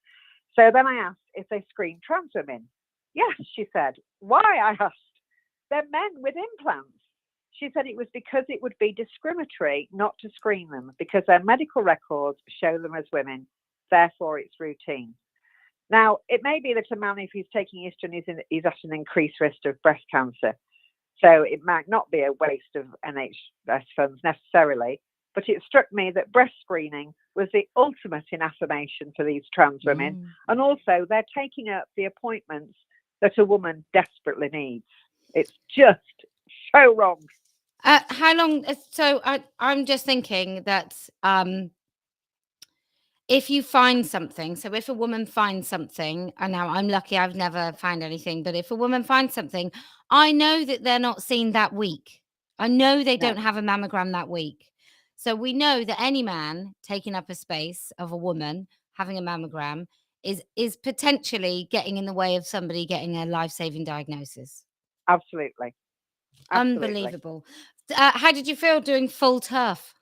So then I asked if they screened trans women. Yes, she said. Why? I asked. They're men with implants. She said it was because it would be discriminatory not to screen them because their medical records show them as women. Therefore, it's routine. Now, it may be that a man, if he's taking estrogen, is at an increased risk of breast cancer. So it might not be a waste of NHS funds necessarily, but it struck me that breast screening was the ultimate in affirmation for these trans women. And also they're taking up the appointments that a woman desperately needs. It's just so wrong. How long? So I'm just thinking that if you find something, so if a woman finds something, and now I'm lucky I've never found anything, but if a woman finds something, I know that they're not seen that week. I know they No. don't have a mammogram that week. So we know that any man taking up a space of a woman having a mammogram is potentially getting in the way of somebody getting a life-saving diagnosis. Absolutely. Unbelievable. How did you feel doing full TERF?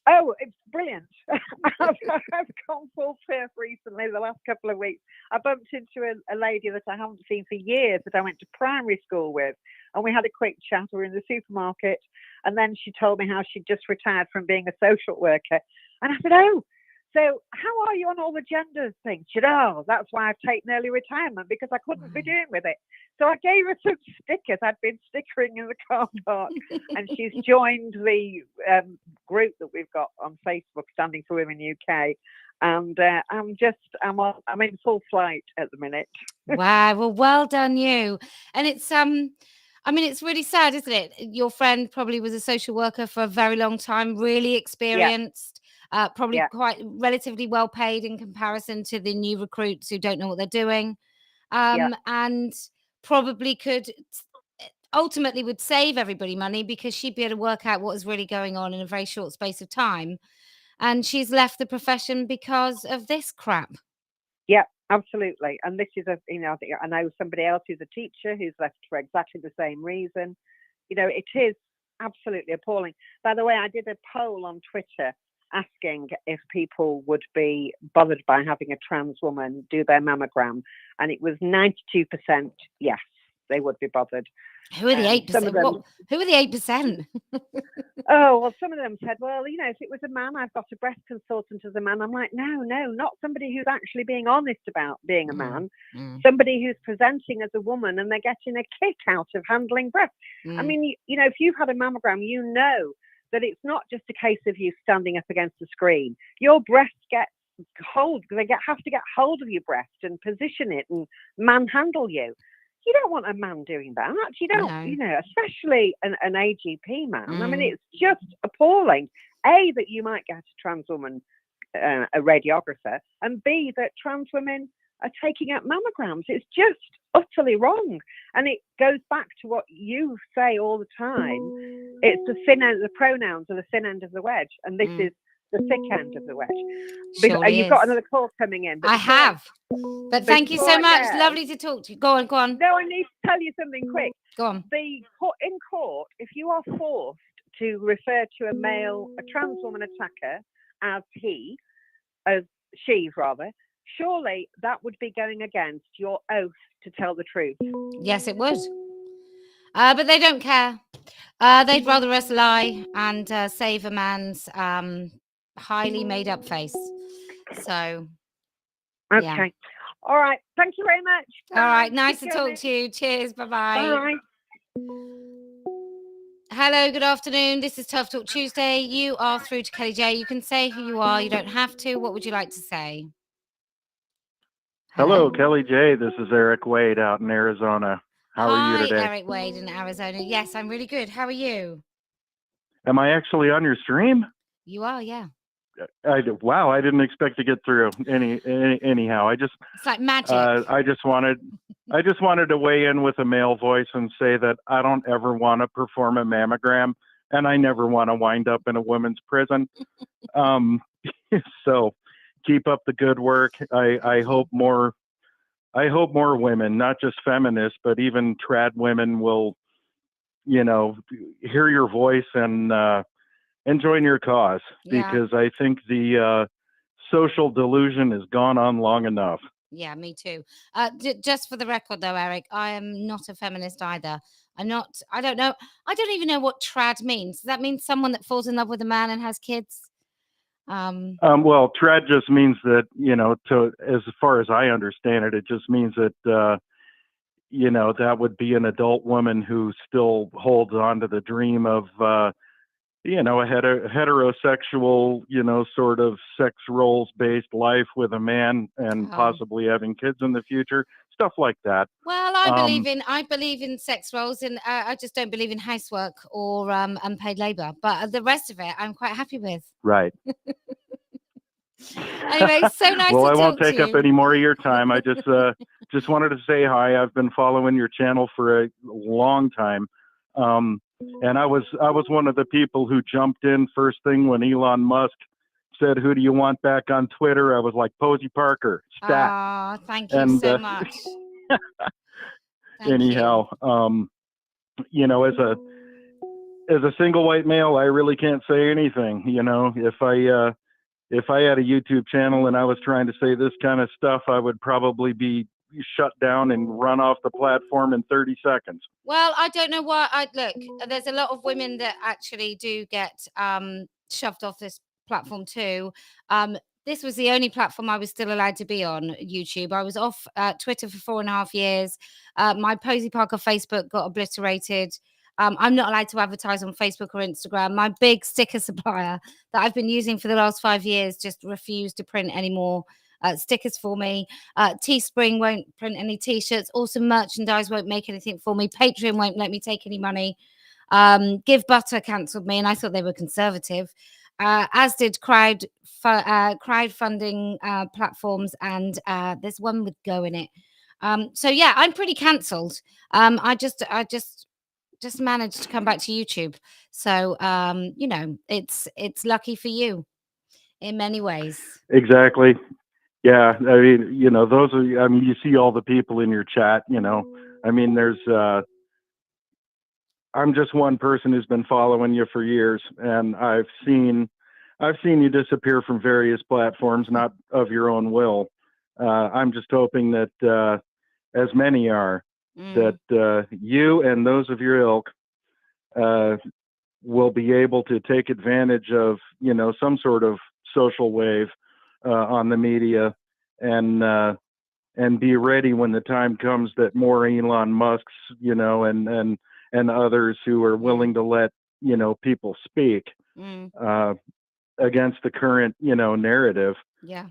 Oh, it's brilliant. I've gone full TERF recently, the last couple of weeks. I bumped into a lady that I haven't seen for years that I went to primary school with. And we had a quick chat. We were in the supermarket. And then she told me how she'd just retired from being a social worker. And I said, oh, so how are you on all the gender things? She said, oh, that's why I've taken early retirement, because I couldn't be doing with it. So I gave her some stickers. I'd been stickering in the car park, and she's joined the group that we've got on Facebook, Standing for Women UK. And I'm in full flight at the minute. Wow. Well done you. And it's it's really sad, isn't it? Your friend probably was a social worker for a very long time, really experienced. Probably quite relatively well paid in comparison to the new recruits who don't know what they're doing, and probably could ultimately would save everybody money because she'd be able to work out what is really going on in a very short space of time. And she's left the profession because of this crap. Yeah, absolutely. And this is I know somebody else who's a teacher who's left for exactly the same reason. It is absolutely appalling. By the way, I did a poll on Twitter asking if people would be bothered by having a trans woman do their mammogram, and it was 92% yes, they would be bothered. Who are the 8%? Who are the 8%? Oh, well, some of them said, well, if it was a man, I've got a breast consultant as a man. I'm like, no, not somebody who's actually being honest about being a man. Somebody who's presenting as a woman and they're getting a kick out of handling breasts. I mean, if you've had a mammogram, you know that it's not just a case of you standing up against the screen. Your breast gets hold, because they have to get hold of your breast and position it and manhandle you. You don't want a man doing that. You don't, especially an AGP man. I mean, it's just appalling. A, that you might get a trans woman, a radiographer, and B, that trans women are taking out mammograms. It's just utterly wrong. And it goes back to what you say all the time. It's the thin end, the pronouns are the thin end of the wedge. And this is the thick end of the wedge. You've got another call coming in. I have. But thank you so much. Lovely to talk to you. Go on. No, I need to tell you something quick. Go on. In court, if you are forced to refer to a trans woman attacker as she, surely that would be going against your oath to tell the truth. Yes, it would. But they don't care. They'd rather us lie and save a man's highly made up face. So, okay. Yeah. All right. Thank you very much. All right. Nice to talk to you. Cheers. Bye-bye. Bye. Hello, good afternoon. This is Tough Talk Tuesday. You are through to Kellie-Jay. You can say who you are. You don't have to. What would you like to say? Hello, Kellie-Jay. This is Eric Wade out in Arizona. How are you today? Hi, Eric Wade in Arizona. Yes, I'm really good. How are you? Am I actually on your stream? You are, yeah. Wow, I didn't expect to get through. Anyhow, it's like magic. I just wanted to weigh in with a male voice and say that I don't ever want to perform a mammogram, and I never want to wind up in a women's prison. So keep up the good work. I hope more women, not just feminists, but even trad women will, hear your voice and join your cause, because I think the social delusion has gone on long enough. Yeah, me too. Just for the record, though, Eric, I am not a feminist either. I don't know. I don't even know what trad means. Does that mean someone that falls in love with a man and has kids? Well, trad just means that, as far as I understand it, it just means that, that would be an adult woman who still holds on to the dream of, a heterosexual, sort of sex roles based life with a man and possibly having kids in the future. stuff like that. Well, I believe in sex roles, and I just don't believe in housework or unpaid labour. But the rest of it, I'm quite happy with. Right. Anyway, so nice well, to I won't talk take to up you. any more of your time. I just wanted to say hi. I've been following your channel for a long time, and I was one of the people who jumped in first thing when Elon Musk said, "Who do you want back on Twitter?" I was like, Posie Parker, stat. Ah, thank you so much. Anyhow, you know, as a single white male, I really can't say anything. You know, if I had a YouTube channel and I was trying to say this kind of stuff, I would probably be shut down and run off the platform in 30 seconds. Well, I don't know why. Look, there's a lot of women that actually do get shoved off this platform too. This was the only platform I was still allowed to be on, YouTube. I was off Twitter for 4.5 years. My Posie Parker Facebook got obliterated. I'm not allowed to advertise on Facebook or Instagram. My big sticker supplier that I've been using for the last 5 years just refused to print any more stickers for me. Teespring won't print any T-shirts. Awesome Merchandise won't make anything for me. Patreon won't let me take any money. Give Butter cancelled me, and I thought they were conservative. As did crowdfunding platforms, and there's one with Go in it. So yeah, I'm pretty cancelled. I just managed to come back to YouTube. So you know, it's lucky for you in many ways. Exactly. Yeah, I mean, you know, those are, I mean, you see all the people in your chat, you know, I mean, there's, I'm just one person who's been following you for years, and I've seen you disappear from various platforms, not of your own will. I'm just hoping that, as many are, that you and those of your ilk will be able to take advantage of, you know, some sort of social wave on the media, and be ready when the time comes that more Elon Musks, you know, and others who are willing to let, you know, people speak against the current, you know, narrative. Yeah.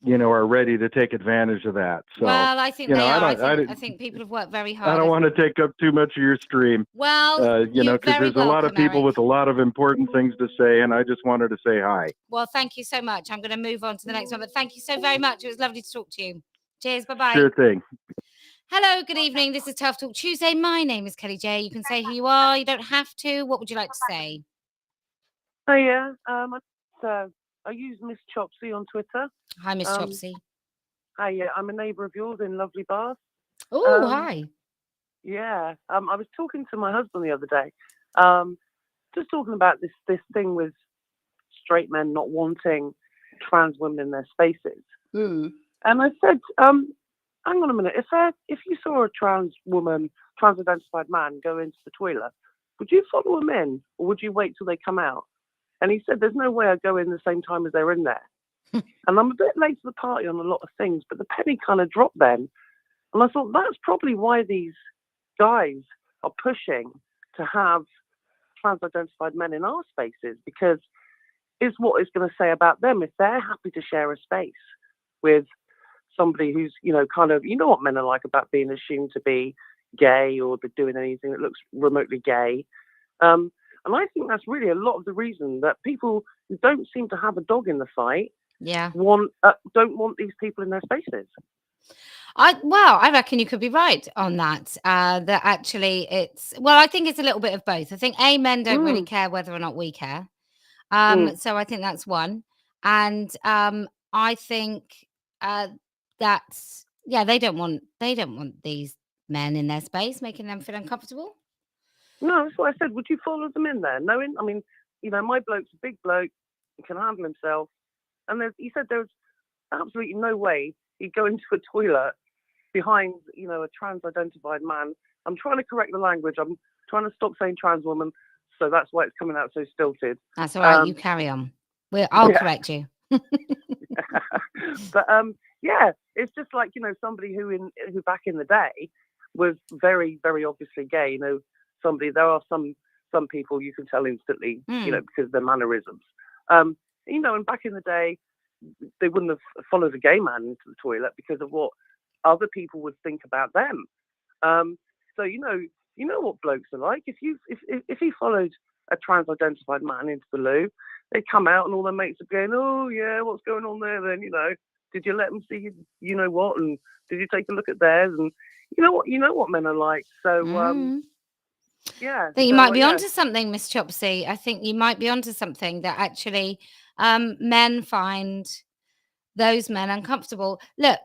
You know, are ready to take advantage of that. So, well, I think you know, they are. I think people have worked very hard. I don't want to take up too much of your stream. Well, you know, because there's a lot of people with a lot of important things to say, and I just wanted to say hi. Well, thank you so much. I'm going to move on to the next one, but thank you so very much. It was lovely to talk to you. Cheers. Bye-bye. Sure thing. Hello, good evening. This is Tough Talk Tuesday. My name is Kellie-Jay. You can say who you are. You don't have to. What would you like to say? Oh, yeah. I use Miss Chopsy on Twitter. Hi, Miss Chopsy. Hi, yeah. I'm a neighbour of yours in lovely Bath. Oh, hi. Yeah. I was talking to my husband the other day, just talking about this thing with straight men not wanting trans women in their spaces. And I said, hang on a minute. If you saw a trans woman, trans-identified man go into the toilet, would you follow them in, or would you wait till they come out? And he said, there's no way I'd go in the same time as they're in there. And I'm a bit late to the party on a lot of things, but the penny kind of dropped then. And I thought, that's probably why these guys are pushing to have trans-identified men in our spaces, because it's what it's going to say about them if they're happy to share a space with somebody who's, you know, kind of, you know what men are like about being assumed to be gay or doing anything that looks remotely gay. And I think that's really a lot of the reason that people who don't seem to have a dog in the fight don't want these people in their spaces. I reckon you could be right on that. That actually I think it's a little bit of both. I think men don't really care whether or not we care. So I think that's one. And I think they don't want these men in their space, making them feel uncomfortable. No, that's what I said. Would you follow them in there? Knowing, I mean, you know, my bloke's a big bloke, he can handle himself. And he said there was absolutely no way he'd go into a toilet behind, you know, a trans-identified man. I'm trying to correct the language. I'm trying to stop saying trans woman, so that's why it's coming out so stilted. That's all right. You carry on. I'll correct you. But yeah, it's just like, you know, somebody who back in the day was very, very obviously gay. You know, there are some people you can tell instantly, you know, because of their mannerisms. You know, and back in the day, they wouldn't have followed a gay man into the toilet because of what other people would think about them. So you know what blokes are like. If he followed a trans-identified man into the loo, they come out and all their mates are going, "Oh yeah, what's going on there?" Then did you let them see you know what, and did you take a look at theirs, and you know what men are like. So yeah. I think you so, might be yeah. onto something, Miss Chopsy. I think you might be onto something that actually men find those men uncomfortable. Look,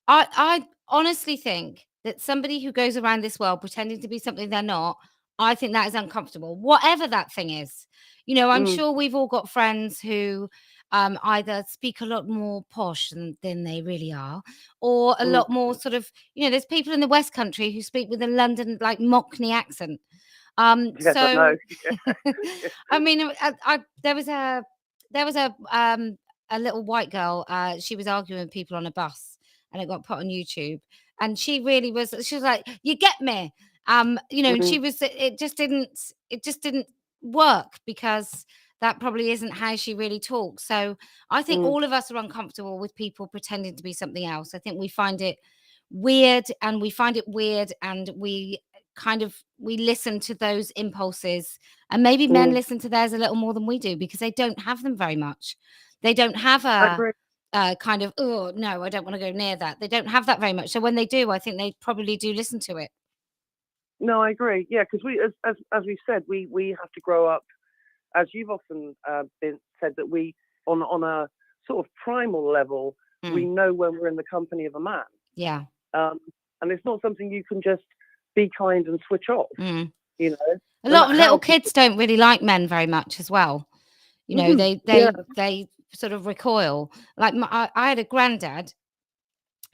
I honestly think that somebody who goes around this world pretending to be something they're not, I think that is uncomfortable, whatever that thing is. I'm sure we've all got friends who either speak a lot more posh than they really are, or a lot more sort of, there's people in the West Country who speak with a London, like, Mockney accent. Yes, I know. I mean, there was a little white girl. She was arguing with people on a bus, and it got put on YouTube. And she really was. She was like, "You get me," and she was. It just didn't work, because that probably isn't how she really talks. So I think all of us are uncomfortable with people pretending to be something else. I think we find it weird, and we listen to those impulses, and maybe men listen to theirs a little more than we do, because they don't have them very much. They don't have a kind of, "Oh no, I don't want to go near that." They don't have that very much. So when they do, I think they probably do listen to it. No, I agree. Yeah, because we, as we said, we have to grow up, as you've often been said, that we on a sort of primal level, we know when we're in the company of a man. Yeah. And it's not something you can just be kind and switch off. A lot of little kids don't really like men very much as well. They sort of recoil. Like I had a granddad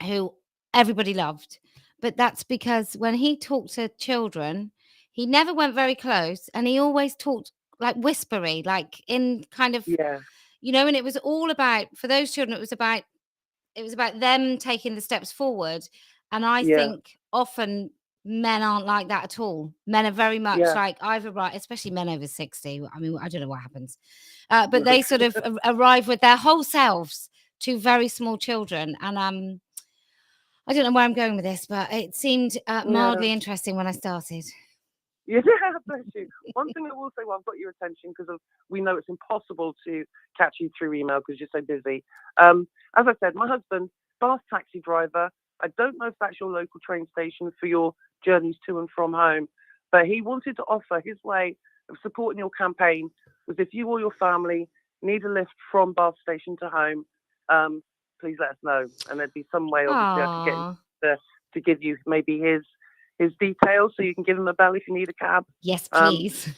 who everybody loved, but that's because when he talked to children, he never went very close, and he always talked like whispery, like in kind of, and it was all about, for those children, it was about them taking the steps forward. And I think often men aren't like that at all. Men are very much like either especially men over 60. I mean, I don't know what happens, but they sort of arrive with their whole selves to very small children. And I don't know where I'm going with this, but it seemed mildly interesting when I started. Yeah, bless you. One thing I will say, while I've got your attention, because we know it's impossible to catch you through email because you're so busy. As I said, my husband, Bath taxi driver. I don't know if that's your local train station for your journeys to and from home, but he wanted to offer his way of supporting your campaign was, if you or your family need a lift from Bath station to home, please let us know, and there'd be some way, obviously, I could get to give you maybe his details, so you can give him a bell if you need a cab. Yes, please.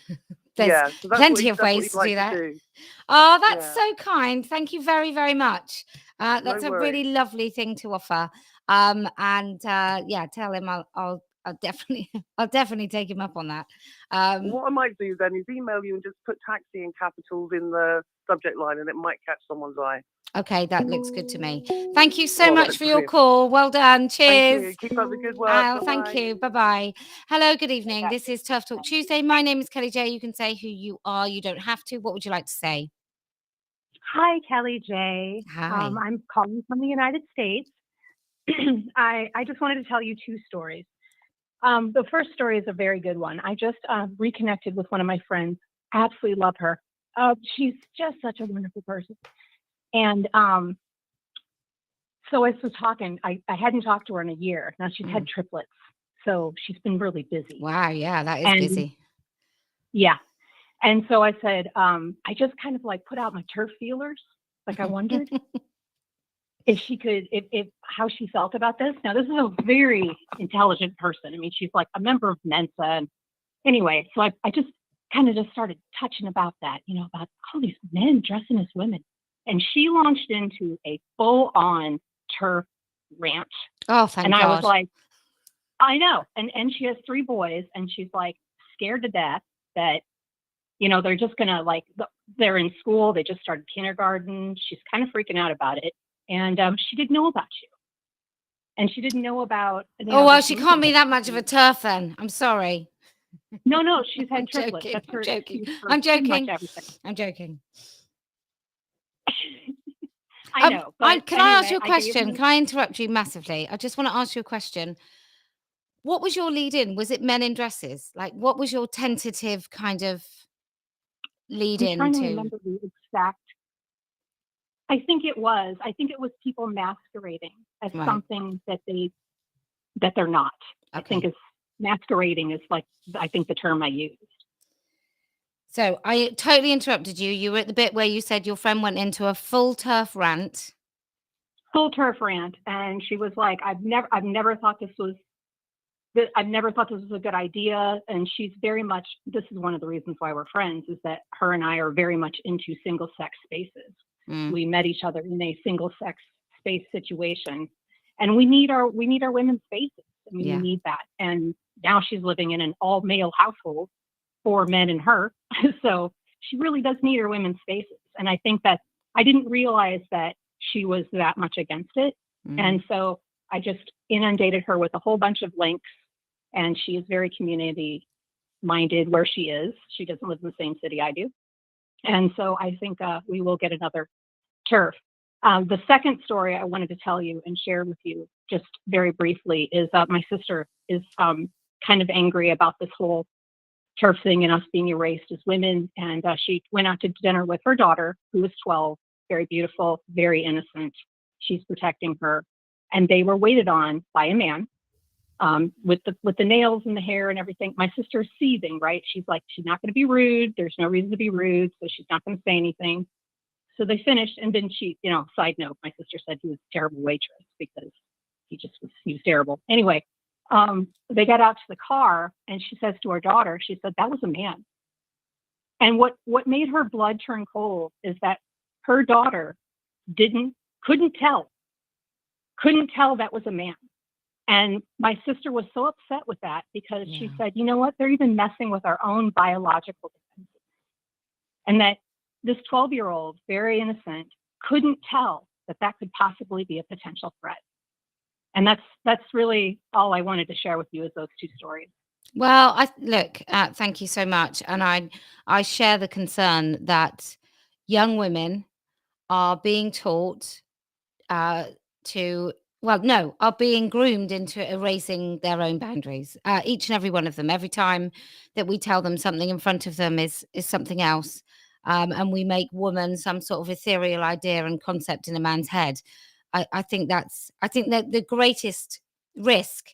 There's so plenty of ways to do that. Oh, that's so kind. Thank you very, very much. That's a really lovely thing to offer. Tell him I'll definitely take him up on that. What I might do then is email you and just put taxi in capitals in the subject line, and it might catch someone's eye. Okay, that looks good to me. Thank you so much for your call. Well done. Cheers. Thank you. Keep up the good work. Thank you. Bye-bye. Hello, good evening. This is TERF Talk Tuesday. My name is Kellie-Jay. You can say who you are. You don't have to. What would you like to say? Hi, Kellie-Jay. Hi. I'm calling from the United States. I just wanted to tell you two stories. The first story is a very good one. I just reconnected with one of my friends. Absolutely love her. She's just such a wonderful person. And so as we're talking, I hadn't talked to her in a year. Now she's had triplets, so she's been really busy. Wow, yeah, that is busy. Yeah. And so I said, I just kind of like put out my TERF feelers. Like I wondered if she could, if how she felt about this. Now this is a very intelligent person. I mean, she's like a member of Mensa. And anyway, so I just kind of just started touching about that, about all these men dressing as women. And she launched into a full-on TERF rant. Oh, thank God. And I was like, I know. And she has 3 boys, and she's like scared to death that, they're just going to they're in school. They just started kindergarten. She's kind of freaking out about it. And she didn't know about you. And she didn't know about. Oh, well, she can't be that much of a TERF then. I'm sorry. No, she's had triplets. I'm joking. I'm joking. I know. But can I ask you a anyway, I gave question? him- Can I interrupt you massively? I just want to ask you a question. What was your lead in? Was it men in dresses? Like, what was your tentative kind of lead I'm in trying to to? remember the exact. I think it was people masquerading as Right. something that they're not. I think it's masquerading is like, I think the term I used. So I totally interrupted you. You were at the bit where you said your friend went into a full TERF rant. Full TERF rant, and she was like, I've never thought this was a good idea. And she's very much, this is one of the reasons why we're friends, is that her and I are very much into single sex spaces. We met each other in a single sex space situation, and we need our women's spaces. I mean, we need that. And now she's living in an all male household, 4 men and her. So she really does need her women's spaces. And I think that I didn't realize that she was that much against it. And so I just inundated her with a whole bunch of links, and she is very community minded where she is. She doesn't live in the same city I do. And so I think we will get another TERF. The second story I wanted to tell you and share with you just very briefly is my sister is kind of angry about this whole TERF thing and us being erased as women. And she went out to dinner with her daughter, who was 12, very beautiful, very innocent. She's protecting her. And they were waited on by a man with the nails and the hair and everything. My sister's seething, right? She's like, she's not going to be rude. There's no reason to be rude. So she's not going to say anything. So they finished, and then she, side note, my sister said he was a terrible waitress because he was terrible. Anyway, they got out to the car, and she says to her daughter, she said, that was a man. And what made her blood turn cold is that her daughter couldn't tell that was a man. And my sister was so upset with that because she said, you know what, they're even messing with our own biological defenses. And that this 12-year-old, very innocent, couldn't tell that could possibly be a potential threat. And that's really all I wanted to share with you is those 2 stories. Well, thank you so much. And I share the concern that young women are being taught are being groomed into erasing their own boundaries. Each and every one of them. Every time that we tell them something in front of them is something else. And we make woman some sort of ethereal idea and concept in a man's head. I think that the greatest risk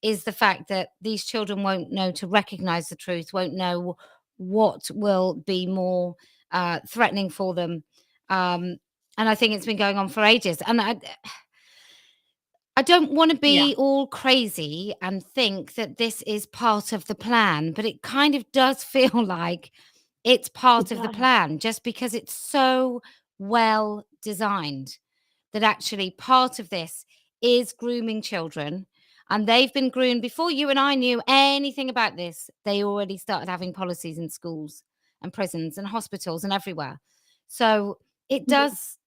is the fact that these children won't know to recognize the truth, won't know what will be more threatening for them. And I think it's been going on for ages. And I don't want to be all crazy and think that this is part of the plan, but it kind of does feel like it's part of the plan, just because it's so well designed that actually part of this is grooming children. And they've been groomed before you and I knew anything about this. They already started having policies in schools and prisons and hospitals and everywhere. So it does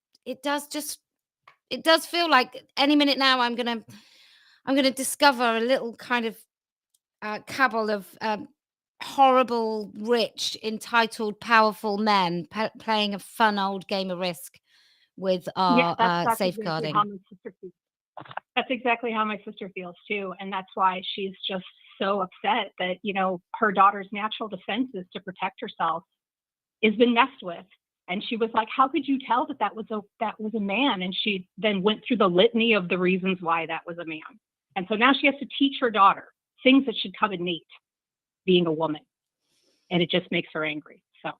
feel like any minute now I'm gonna discover a little kind of cabal of horrible, rich, entitled, powerful men playing a fun old game of Risk with our safeguarding. That's exactly how my sister feels too, and that's why she's just so upset that her daughter's natural defenses to protect herself has been messed with. And she was like, how could you tell that was a man? And she then went through the litany of the reasons why that was a man. And so now she has to teach her daughter things that should come innate being a woman. And it just makes her angry. So,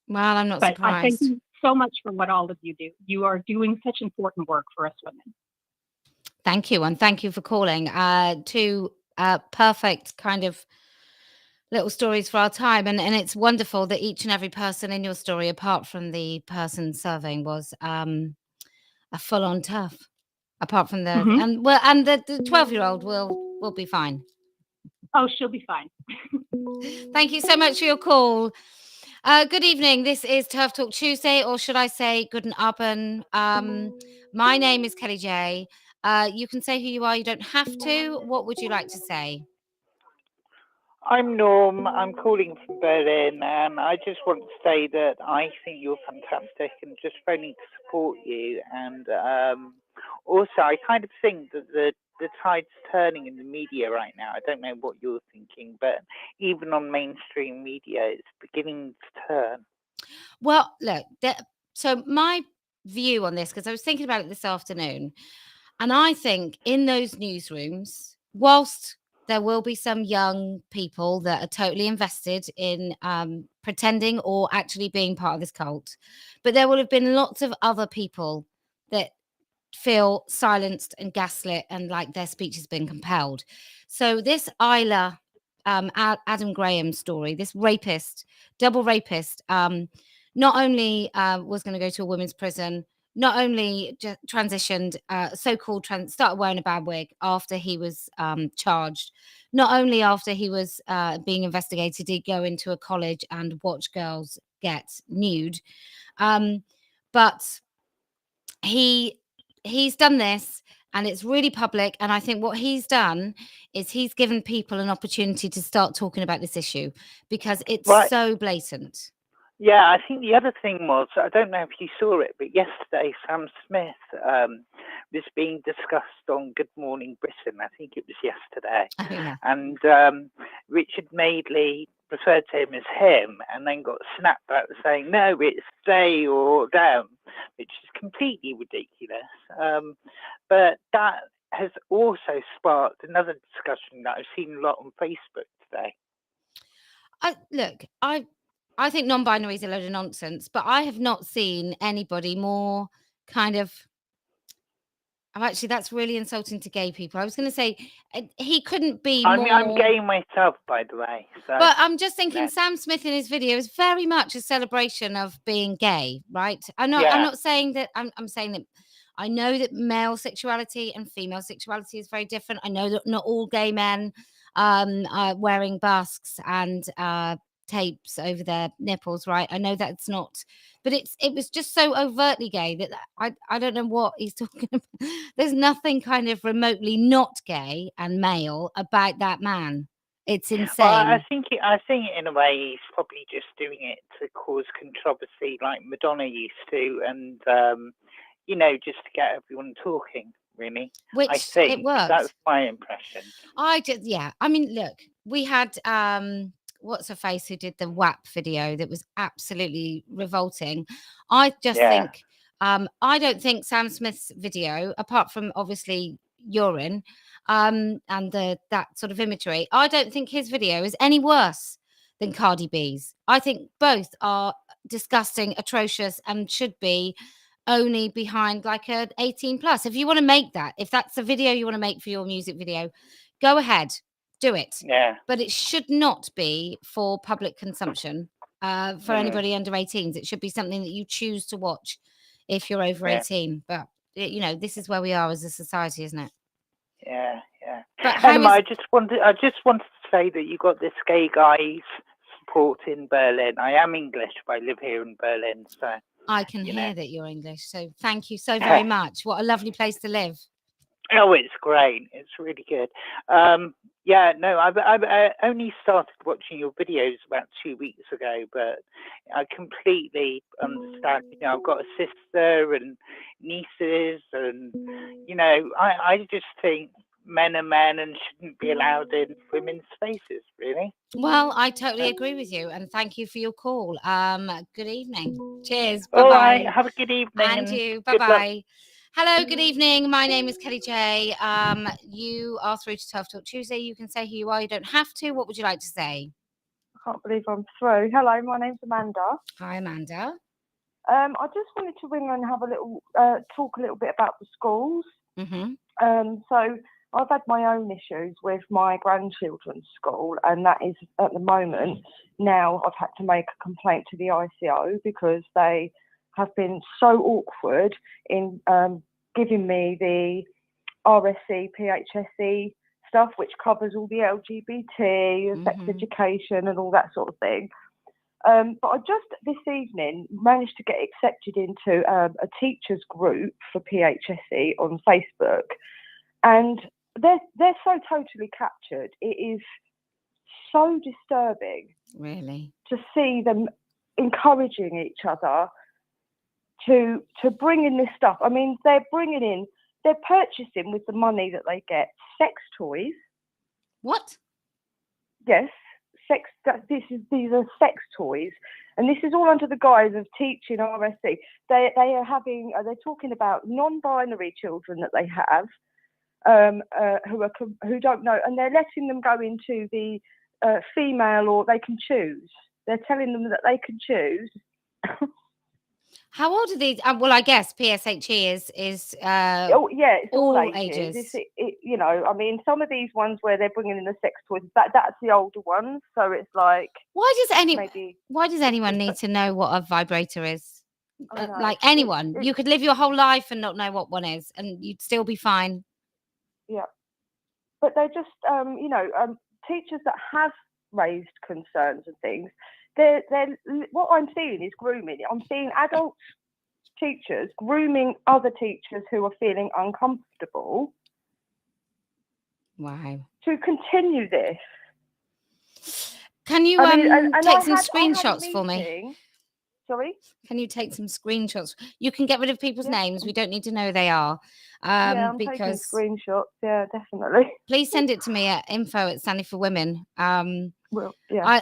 well, I'm not surprised. I thank you so much for what all of you do. You are doing such important work for us women. Thank you. And thank you for calling. 2 perfect kind of little stories for our time. And it's wonderful that each and every person in your story, apart from the person serving, was a full-on TERF. Apart from the and the 12-year-old will be fine. Oh, she'll be fine. Thank you so much for your call. Good evening. This is TERF Talk Tuesday, or should I say Guten Abend. My name is Kellie-Jay. You can say who you are. You don't have to. What would you like to say? I'm Norm. I'm calling from Berlin, and I just want to say that I think you're fantastic and just phoning to support you. And also, I kind of think that the tide's turning in the media right now. I don't know what you're thinking, but even on mainstream media, it's beginning to turn. Well, look, so my view on this, because I was thinking about it this afternoon, and I think in those newsrooms, whilst there will be some young people that are totally invested in pretending or actually being part of this cult, but there will have been lots of other people that feel silenced and gaslit and like their speech has been compelled. So this Isla Adam Graham story, this rapist, double rapist, not only was going to go to a women's prison, not only transitioned, so-called started wearing a bad wig after he was charged, not only after he was being investigated, he'd go into a college and watch girls get nude, but he's done this and it's really public. And I think what he's done is he's given people an opportunity to start talking about this issue because it's so blatant. Yeah, I think the other thing was, I don't know if you saw it, but yesterday Sam Smith was being discussed on Good Morning Britain. I think it was yesterday. Oh, yeah. And Richard Madeley referred to him as him and then got snapped back saying, no, it's they or them, which is completely ridiculous. But that has also sparked another discussion that I've seen a lot on Facebook today. I think non-binary is a load of nonsense, but I have not seen anybody more kind of. Oh, actually, that's really insulting to gay people. I was going to say he couldn't be more. I'm gay myself, by the way. So, but I'm just thinking Sam Smith in his video is very much a celebration of being gay, right? I'm not saying that. I'm saying that I know that male sexuality and female sexuality is very different. I know that not all gay men are wearing basques and tapes over their nipples, right? I know that's not, but it was just so overtly gay that I don't know what he's talking about. There's nothing kind of remotely not gay and male about that man. It's insane. Well, I think in a way he's probably just doing it to cause controversy, like Madonna used to, and just to get everyone talking. Really, which I think it worked. That's my impression. I mean, look, we had what's her face who did the WAP video that was absolutely revolting. I just think I don't think Sam Smith's video, apart from obviously urine and that sort of imagery, I don't think his video is any worse than Cardi B's. I think both are disgusting, atrocious, and should be only behind like an 18+. If you want to make that, if that's a video you want to make for your music video, go ahead. Do it. Yeah. But it should not be for public consumption for anybody under 18s. It should be something that you choose to watch if you're over 18. But, this is where we are as a society, isn't it? Yeah. But anyway, I just wanted to say that you got this gay guy's support in Berlin. I am English, but I live here in Berlin. So I can hear that you're English. So thank you so very much. What a lovely place to live. Oh, it's great. It's really good. I've only started watching your videos about 2 weeks ago, but I completely understand. I've got a sister and nieces, and I just think men are men and shouldn't be allowed in women's spaces, really. Well, I totally agree with you, and thank you for your call. Good evening. Cheers. All Bye-bye. right. Have a good evening. And you. Bye-bye. Hello, good evening. My name is Kellie-Jay. You are through to TERF Talk Tuesday. You can say who you are. You don't have to. What would you like to say? I can't believe I'm through. Hello, my name's Amanda. Hi, Amanda. I just wanted to ring and have a little talk a little bit about the schools. Mm-hmm. So I've had my own issues with my grandchildren's school, and that is at the moment now I've had to make a complaint to the ICO because they have been so awkward in giving me the RSC, PHSE stuff, which covers all the LGBT, sex education and all that sort of thing. But I just this evening managed to get accepted into a teachers group for PHSE on Facebook, and they're so totally captured. It is so disturbing. Really? To see them encouraging each other to bring in this stuff. I mean, they're purchasing with the money that they get sex toys. What? Yes, these are sex toys, and this is all under the guise of teaching RSE. They're talking about non-binary children that they have, who don't know, and they're letting them go into the female, or they can choose. They're telling them that they can choose. How old are these? Well, I guess PSHE is it's all ages. I mean, some of these ones where they're bringing in the sex toys, that's the older ones. So it's like, why does anyone need to know what a vibrator is? Like anyone, you could live your whole life and not know what one is, and you'd still be fine. Yeah, but they're just teachers that have raised concerns and things. They're what I'm seeing is grooming. I'm seeing adult teachers grooming other teachers who are feeling uncomfortable. Wow. To continue this. Can you take some screenshots for me? Sorry? Can you take some screenshots? You can get rid of people's names. We don't need to know who they are. I'm because taking screenshots. Yeah, definitely. Please send it to me at info@Sandy4Women. Well, yeah.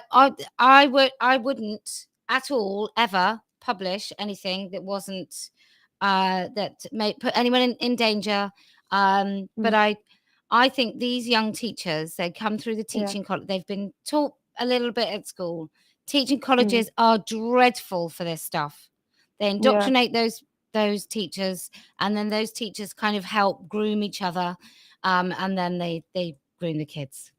I wouldn't at all ever publish anything that wasn't that may put anyone in danger. But I think these young teachers, they come through the teaching college. They've been taught a little bit at school. Teaching colleges are dreadful for this stuff. They indoctrinate those teachers, and then those teachers kind of help groom each other, and then they groom the kids.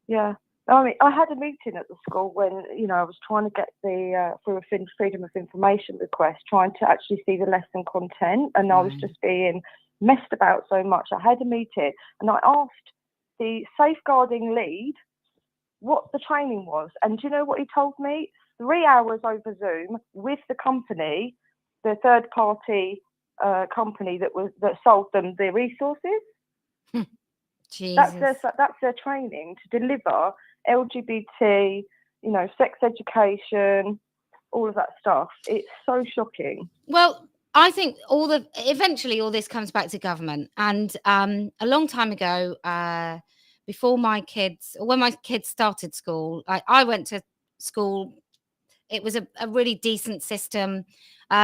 Yeah. I mean, I had a meeting at the school when, I was trying to get the through a freedom of information request, trying to actually see the lesson content, and I was just being messed about so much. I had a meeting and I asked the safeguarding lead what the training was, and do you know what he told me? 3 hours over Zoom with the company, the third party company that sold them the resources. Jesus. That's their training to deliver LGBT, sex education, all of that stuff. It's so shocking. Well, I think eventually all this comes back to government. And a long time ago, before when my kids started school, I went to school. It was a really decent system.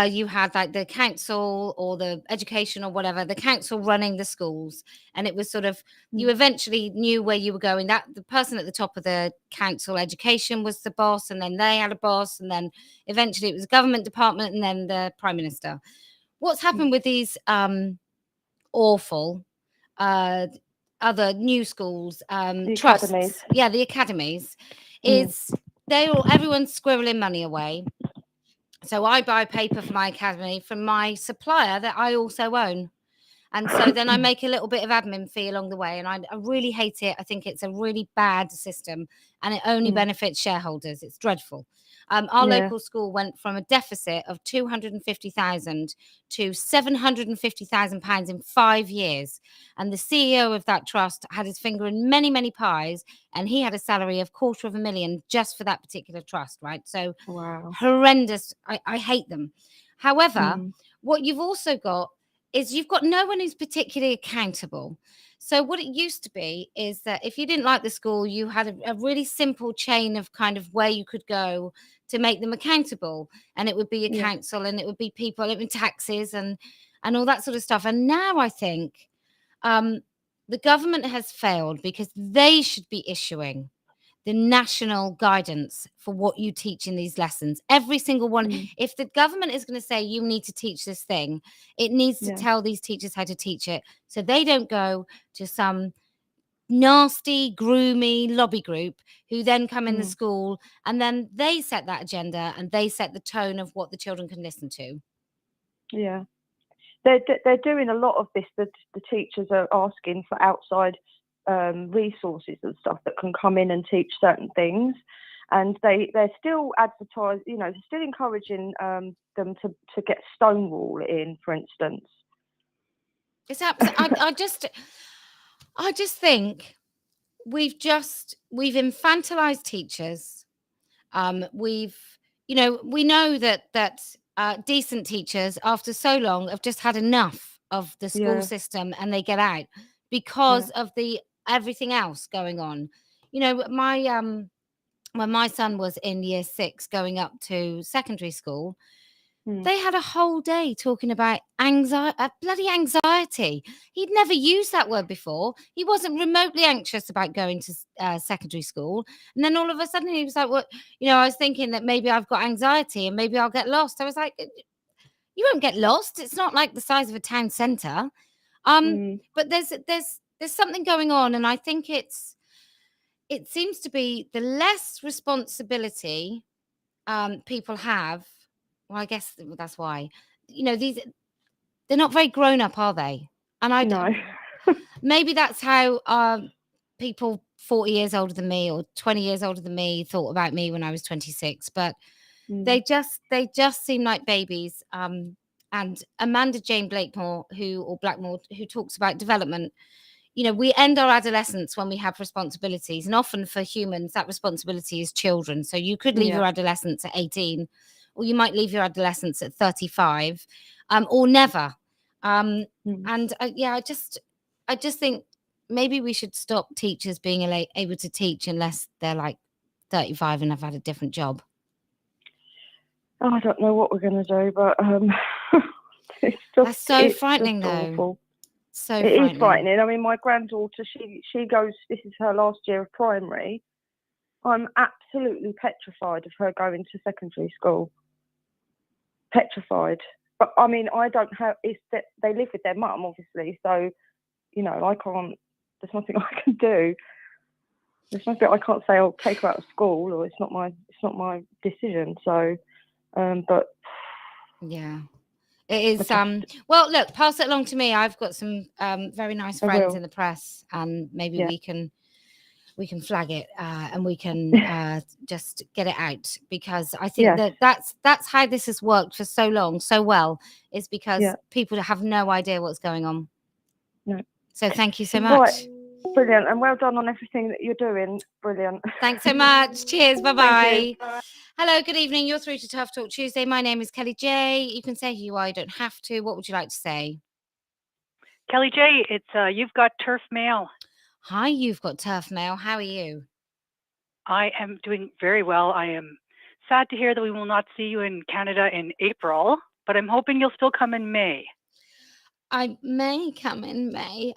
You had like the council or the education or whatever, the council running the schools. And it was sort of, you eventually knew where you were going. That the person at the top of the council education was the boss, and then they had a boss, and then eventually it was a government department, and then the Prime Minister. What's happened with these awful other new schools, trusts, academies. Yeah, the academies, is everyone's squirreling money away. So I buy paper for my academy from my supplier that I also own. And so then I make a little bit of admin fee along the way. And I really hate it. I think it's a really bad system, and it only benefits shareholders. It's dreadful. Our local school went from a deficit of 250,000 to 750,000 pounds in 5 years. And the CEO of that trust had his finger in many, many pies, and he had a salary of $250,000 just for that particular trust, right? So horrendous. I hate them. However, what you've also got is you've got no one who's particularly accountable. So what it used to be is that if you didn't like the school, you had a really simple chain of kind of where you could go to make them accountable. And it would be a council, and it would be people, it would be taxes and all that sort of stuff. And now I think the government has failed, because they should be issuing the national guidance for what you teach in these lessons. Every single one. If the government is going to say you need to teach this thing, it needs to tell these teachers how to teach it, so they don't go to some nasty, groomy lobby group who then come in the school, and then they set that agenda and they set the tone of what the children can listen to. Yeah. They're doing a lot of this. The teachers are asking for outside resources and stuff that can come in and teach certain things, and they're still advertising, they're still encouraging them to get Stonewall in, for instance. It's I just think we've infantilized teachers. We know that decent teachers, after so long, have just had enough of the school system, and they get out because of the everything else going on. When my son was in year 6 going up to secondary school, they had a whole day talking about bloody anxiety. He'd never used that word before. He wasn't remotely anxious about going to secondary school. And then all of a sudden he was like, "What? I was thinking that maybe I've got anxiety and maybe I'll get lost." I was like, "You won't get lost. It's not like the size of a town centre." But there's something going on, and I think it seems to be the less responsibility people have. Well, I guess that's why. They're not very grown up, are they? And maybe that's how people 40 years older than me or 20 years older than me thought about me when I was 26. But they just seem like babies. And Amanda Jane Blackmore, who talks about development. We end our adolescence when we have responsibilities, and often for humans, that responsibility is children. So you could leave your adolescence at 18, or you might leave your adolescence at 35, or never. And I just think maybe we should stop teachers being able to teach unless they're like 35 and have had a different job. Oh, I don't know what we're going to do, but that's so frightening, though. Awful. So it is frightening. I mean, my granddaughter, she goes, this is her last year of primary. I'm absolutely petrified of her going to secondary school. Petrified. But I mean, I don't have, it's that they live with their mum, obviously. So, I can't, there's nothing I can do. There's nothing I can't say, I'll take her out of school, or it's not my decision. So, but yeah. It is. Well, look, pass it along to me. I've got some very nice friends in the press, and maybe we can flag it and we can just get it out, because I think that's how this has worked for so long, so well, is because people have no idea what's going on. No. So thank you so much. Right. Brilliant, and well done on everything that you're doing. Brilliant. Thanks so much. Cheers. Bye-bye. Hello, good evening. You're through to TERF Talk Tuesday. My name is Kellie-Jay. You can say who you are. You don't have to. What would you like to say? Kellie-Jay, it's You've Got TERF Mail. Hi, You've Got TERF Mail. How are you? I am doing very well. I am sad to hear that we will not see you in Canada in April, but I'm hoping you'll still come in May. I may come in May.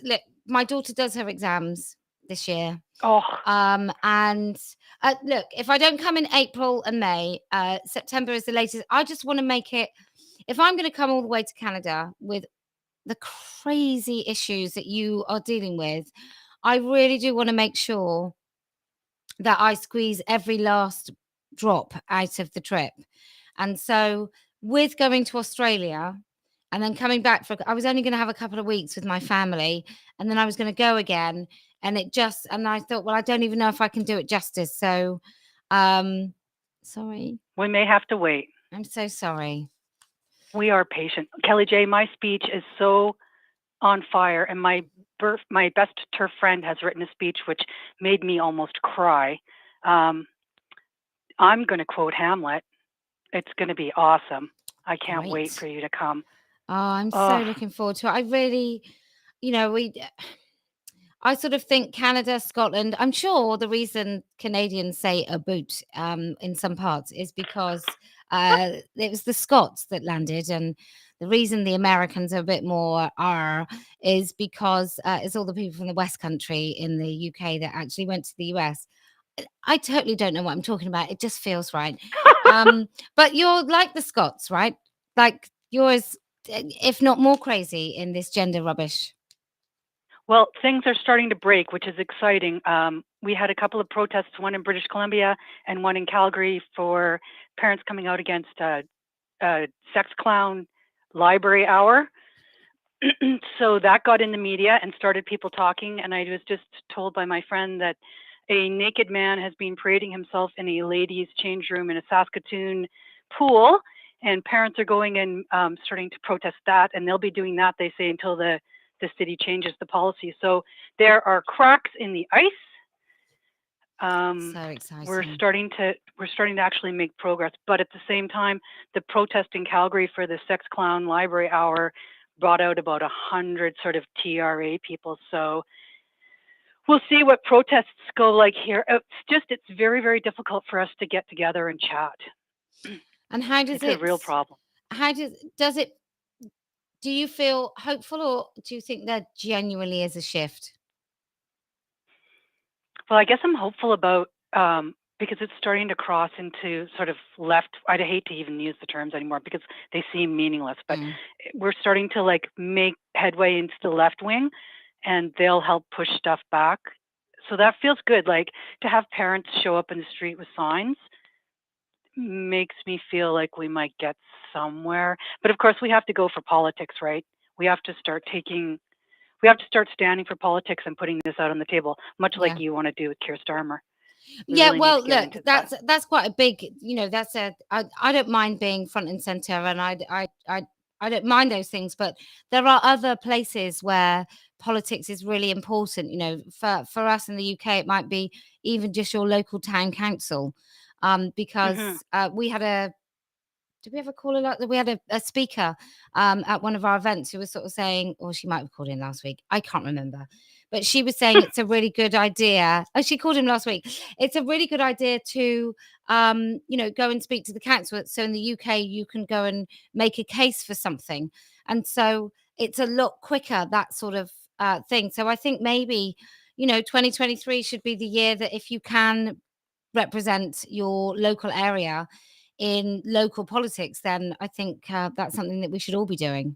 Look, my daughter does her exams this year. Oh. And look, if I don't come in April and May, September is the latest. I just want to make it, if I'm going to come all the way to Canada with the crazy issues that you are dealing with, I really do want to make sure that I squeeze every last drop out of the trip. And so with going to Australia and then coming back I was only going to have a couple of weeks with my family, and then I was going to go again. And I thought, well, I don't even know if I can do it justice. So, sorry. We may have to wait. I'm so sorry. We are patient. Kellie-Jay, my speech is so on fire, and my best TERF friend has written a speech which made me almost cry. I'm going to quote Hamlet. It's going to be awesome. I can't wait for you to come. Oh, I'm so looking forward to it. I really, I sort of think Canada, Scotland, I'm sure the reason Canadians say a boot in some parts is because it was the Scots that landed, and the reason the Americans are a bit more is because it's all the people from the West Country in the UK that actually went to the US. I totally don't know what I'm talking about. It just feels right. But you're like the Scots, right? Like yours, if not more crazy in this gender rubbish. Well, things are starting to break, which is exciting. We had a couple of protests, one in British Columbia and one in Calgary, for parents coming out against sex clown library hour. So that got in the media and started people talking. And I was just told by my friend that a naked man has been parading himself in a ladies' change room in a Saskatoon pool. And parents are going and starting to protest that. And they'll be doing that, they say, until the the city changes the policy. So there are cracks in the ice. So exciting. We're starting to actually make progress, but at the same time, the protest in Calgary for the Sex Clown Library Hour brought out about 100 sort of TRA people. So we'll see what protests go like here. It's very, very difficult for us to get together and chat. And how does it's a real problem. How does it? Do you feel hopeful, or do you think there genuinely is a shift? Well, I guess I'm hopeful about because it's starting to cross into sort of left. I'd hate to even use the terms anymore because they seem meaningless, but we're starting to like make headway into the left wing, and they'll help push stuff back. So that feels good. Like to have parents show up in the street with signs makes me feel like we might get somewhere. But of course, we have to go for politics, right? We have to start standing for politics and putting this out on the table, much like you want to do with Keir Starmer. Yeah, well, look, that's quite a big, that's I don't mind being front and center, and I don't mind those things, but there are other places where politics is really important. For us in the UK, it might be even just your local town council, because we had did we ever call her? We had a speaker at one of our events who was sort of saying, or she might have called in last week, I can't remember, but she was saying it's a really good idea. Oh, she called him last week. It's a really good idea to, go and speak to the council. So in the UK, you can go and make a case for something, and so it's a lot quicker, that sort of thing. So I think maybe 2023 should be the year that if you can represent your local area in local politics, then I think that's something that we should all be doing.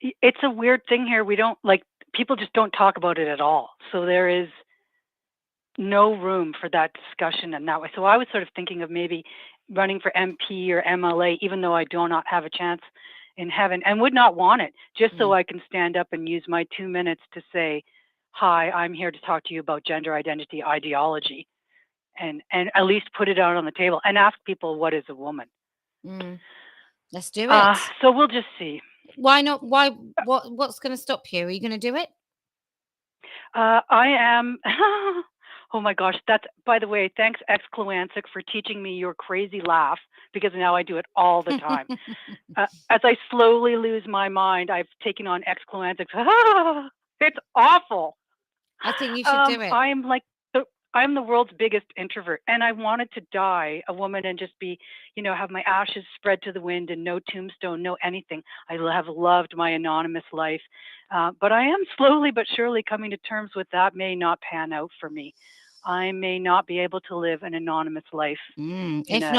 It's a weird thing here. We don't people just don't talk about it at all. So there is no room for that discussion in that way. So I was sort of thinking of maybe running for MP or MLA, even though I do not have a chance in heaven and would not want it, just so I can stand up and use my 2 minutes to say, hi, I'm here to talk to you about gender identity ideology. And at least put it out on the table and ask people, what is a woman? Let's do it. So we'll just see. Why not? What's going to stop you? Are you going to do it? I am. Oh my gosh. By the way, thanks Excluansic for teaching me your crazy laugh, because now I do it all the time. As I slowly lose my mind, I've taken on Excluansic. It's awful. I think you should do it. I'm the world's biggest introvert, and I wanted to die a woman and just be, have my ashes spread to the wind and no tombstone, no anything. I have loved my anonymous life, but I am slowly but surely coming to terms with that may not pan out for me. I may not be able to live an anonymous life. If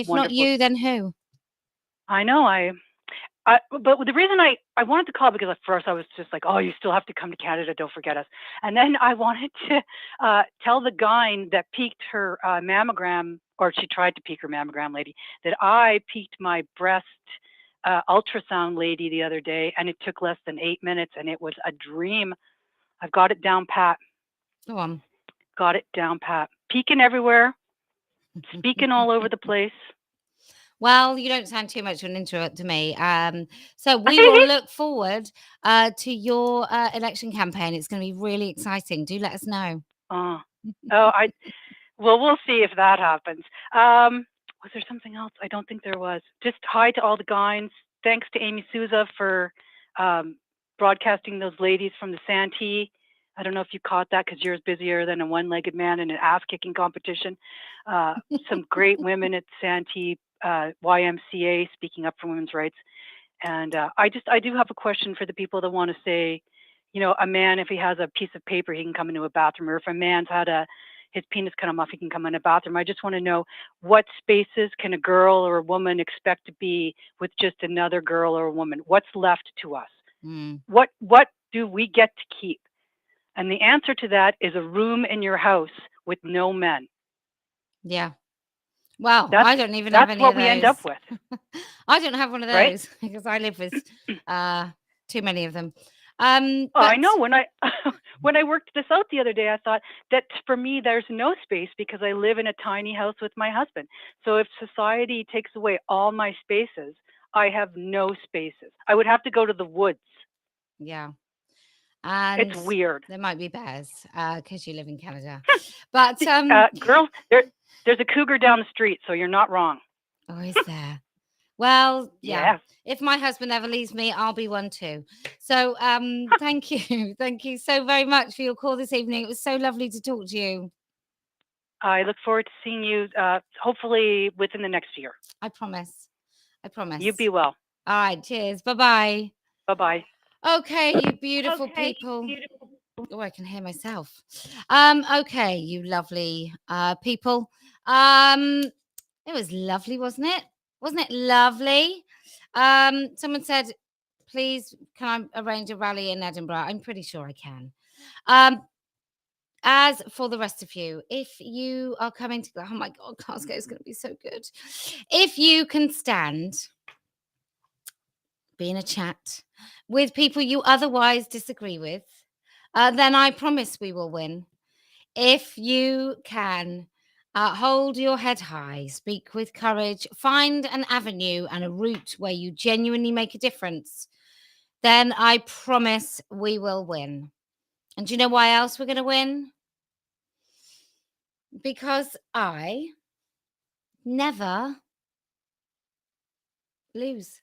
not you, then who? I know. But the reason I wanted to call, because at first I was just like, oh, you still have to come to Canada, don't forget us. And then I wanted to tell the gyne that peaked her mammogram, or she tried to peak her mammogram lady, that I peaked my breast ultrasound lady the other day, and it took less than 8 minutes, and it was a dream. I've got it down pat. Go on. Got it down pat. Peeking everywhere, speaking all over the place. Well, you don't sound too much of an introvert to me. So we will look forward to your election campaign. It's going to be really exciting. Do let us know. We'll see if that happens. Was there something else? I don't think there was. Just hi to all the gynes. Thanks to Amy Souza for broadcasting those ladies from the Santee. I don't know if you caught that, because you're busier than a one-legged man in an ass-kicking competition. Some great women at Santee YMCA speaking up for women's rights. And I do have a question for the people that want to say, a man, if he has a piece of paper, he can come into a bathroom, or if a man's had his penis cut off, he can come in a bathroom. I just want to know, what spaces can a girl or a woman expect to be with just another girl or a woman? What's left to us? What do we get to keep? And the answer to that is a room in your house with no men. Yeah. Well, I don't even have any of those. That's what we end up with. I don't have one of those, right? Because I live with too many of them. I know. When I worked this out the other day, I thought that for me, there's no space, because I live in a tiny house with my husband. So if society takes away all my spaces, I have no spaces. I would have to go to the woods. Yeah. And It's weird. there might be bears because you live in Canada. But girls, there's a cougar down the street, so you're not wrong. Oh, is there? Well, yeah. Yes. If my husband ever leaves me, I'll be one too. So thank you. Thank you so very much for your call this evening. It was so lovely to talk to you. I look forward to seeing you hopefully within the next year. I promise. I promise. You be well. All right. Cheers. Bye-bye. Bye-bye. Okay, you beautiful people. Oh, I can hear myself. Okay, you lovely people. It was lovely, wasn't it? Wasn't it lovely? Someone said, please, can I arrange a rally in Edinburgh? I'm pretty sure I can. As for the rest of you, if you are coming to, oh my God, Glasgow is going to be so good. If you can stand, be in a chat with people you otherwise disagree with, then I promise we will win. If you can hold your head high, speak with courage, find an avenue and a route where you genuinely make a difference, then I promise we will win. And do you know why else we're going to win? Because I never lose.